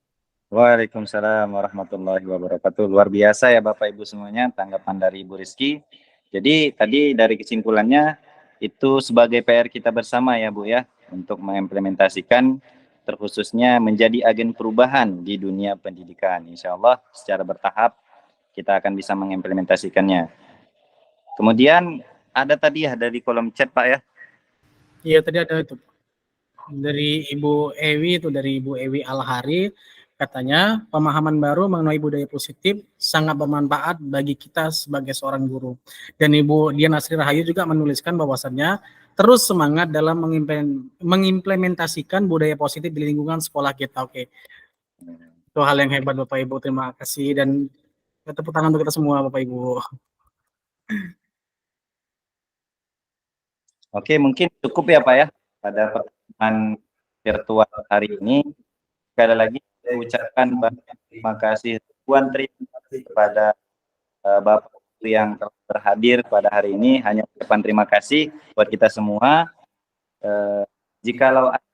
Waalaikumsalam warahmatullahi wabarakatuh. Luar biasa ya Bapak Ibu semuanya tanggapan dari Ibu Rizky. Jadi tadi dari kesimpulannya itu sebagai PR kita bersama ya Bu ya, untuk mengimplementasikan terkhususnya menjadi agen perubahan di dunia pendidikan. Insya Allah secara bertahap kita akan bisa mengimplementasikannya. Kemudian ada tadi ya dari kolom chat Pak ya. Iya tadi ada itu dari Ibu Ewi, itu dari Ibu Ewi Alhari, katanya pemahaman baru mengenai budaya positif sangat bermanfaat bagi kita sebagai seorang guru. Dan Ibu Dian Asri Rahayu juga menuliskan bahwasannya terus semangat dalam mengimplementasikan budaya positif di lingkungan sekolah kita. Oke. Itu hal yang hebat Bapak Ibu. Terima kasih dan tepuk tangan untuk kita semua Bapak Ibu. Oke, mungkin cukup ya Pak ya pada pertemuan virtual hari ini. Sekali lagi saya ucapkan banyak terima kasih ribuan terima kasih kepada Bapak Ibu yang telah berhadir pada hari ini. Hanya ucapan terima kasih buat kita semua. Jikalau ada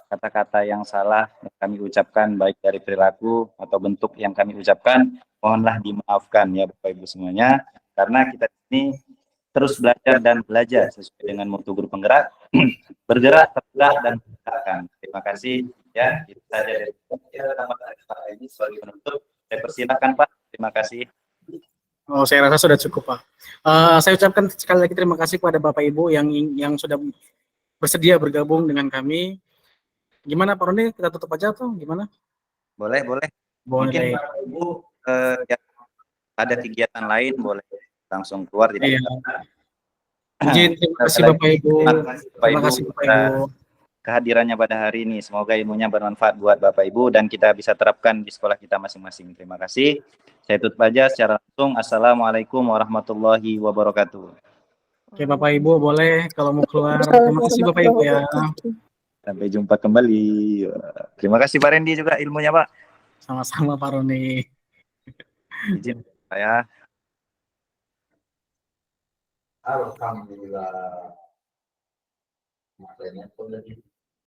kata-kata yang salah yang kami ucapkan baik dari perilaku atau bentuk yang kami ucapkan, mohonlah dimaafkan ya Bapak Ibu semuanya, karena kita ini terus belajar dan belajar sesuai dengan mutu guru penggerak, bergerak, tergerak, dan bergerakkan. Terima kasih ya, itu saja dari saya ini sebagai penutup. Saya persilakan Pak, terima kasih. Oh, saya rasa sudah cukup Pak. Saya ucapkan sekali lagi terima kasih kepada Bapak Ibu yang sudah bersedia bergabung dengan kami. Gimana Pak Roni, kita tutup aja atau gimana? Boleh, boleh. Mungkin Bapak Ibu yang ada kegiatan lain boleh langsung keluar. Tidak Izin, terima kasih Bapak Ibu. Terima kasih Bapak Ibu. Kehadirannya pada hari ini. Semoga ilmunya bermanfaat buat Bapak Ibu dan kita bisa terapkan di sekolah kita masing-masing. Terima kasih. Saya tutup aja secara langsung. Assalamualaikum warahmatullahi wabarakatuh. Oke Bapak Ibu boleh kalau mau keluar. Terima kasih Bapak Ibu ya. Sampai jumpa kembali. Terima kasih Pak Randy juga ilmunya Pak. Sama-sama Pak Roni. Izin saya. Alhamdulillah. Makanya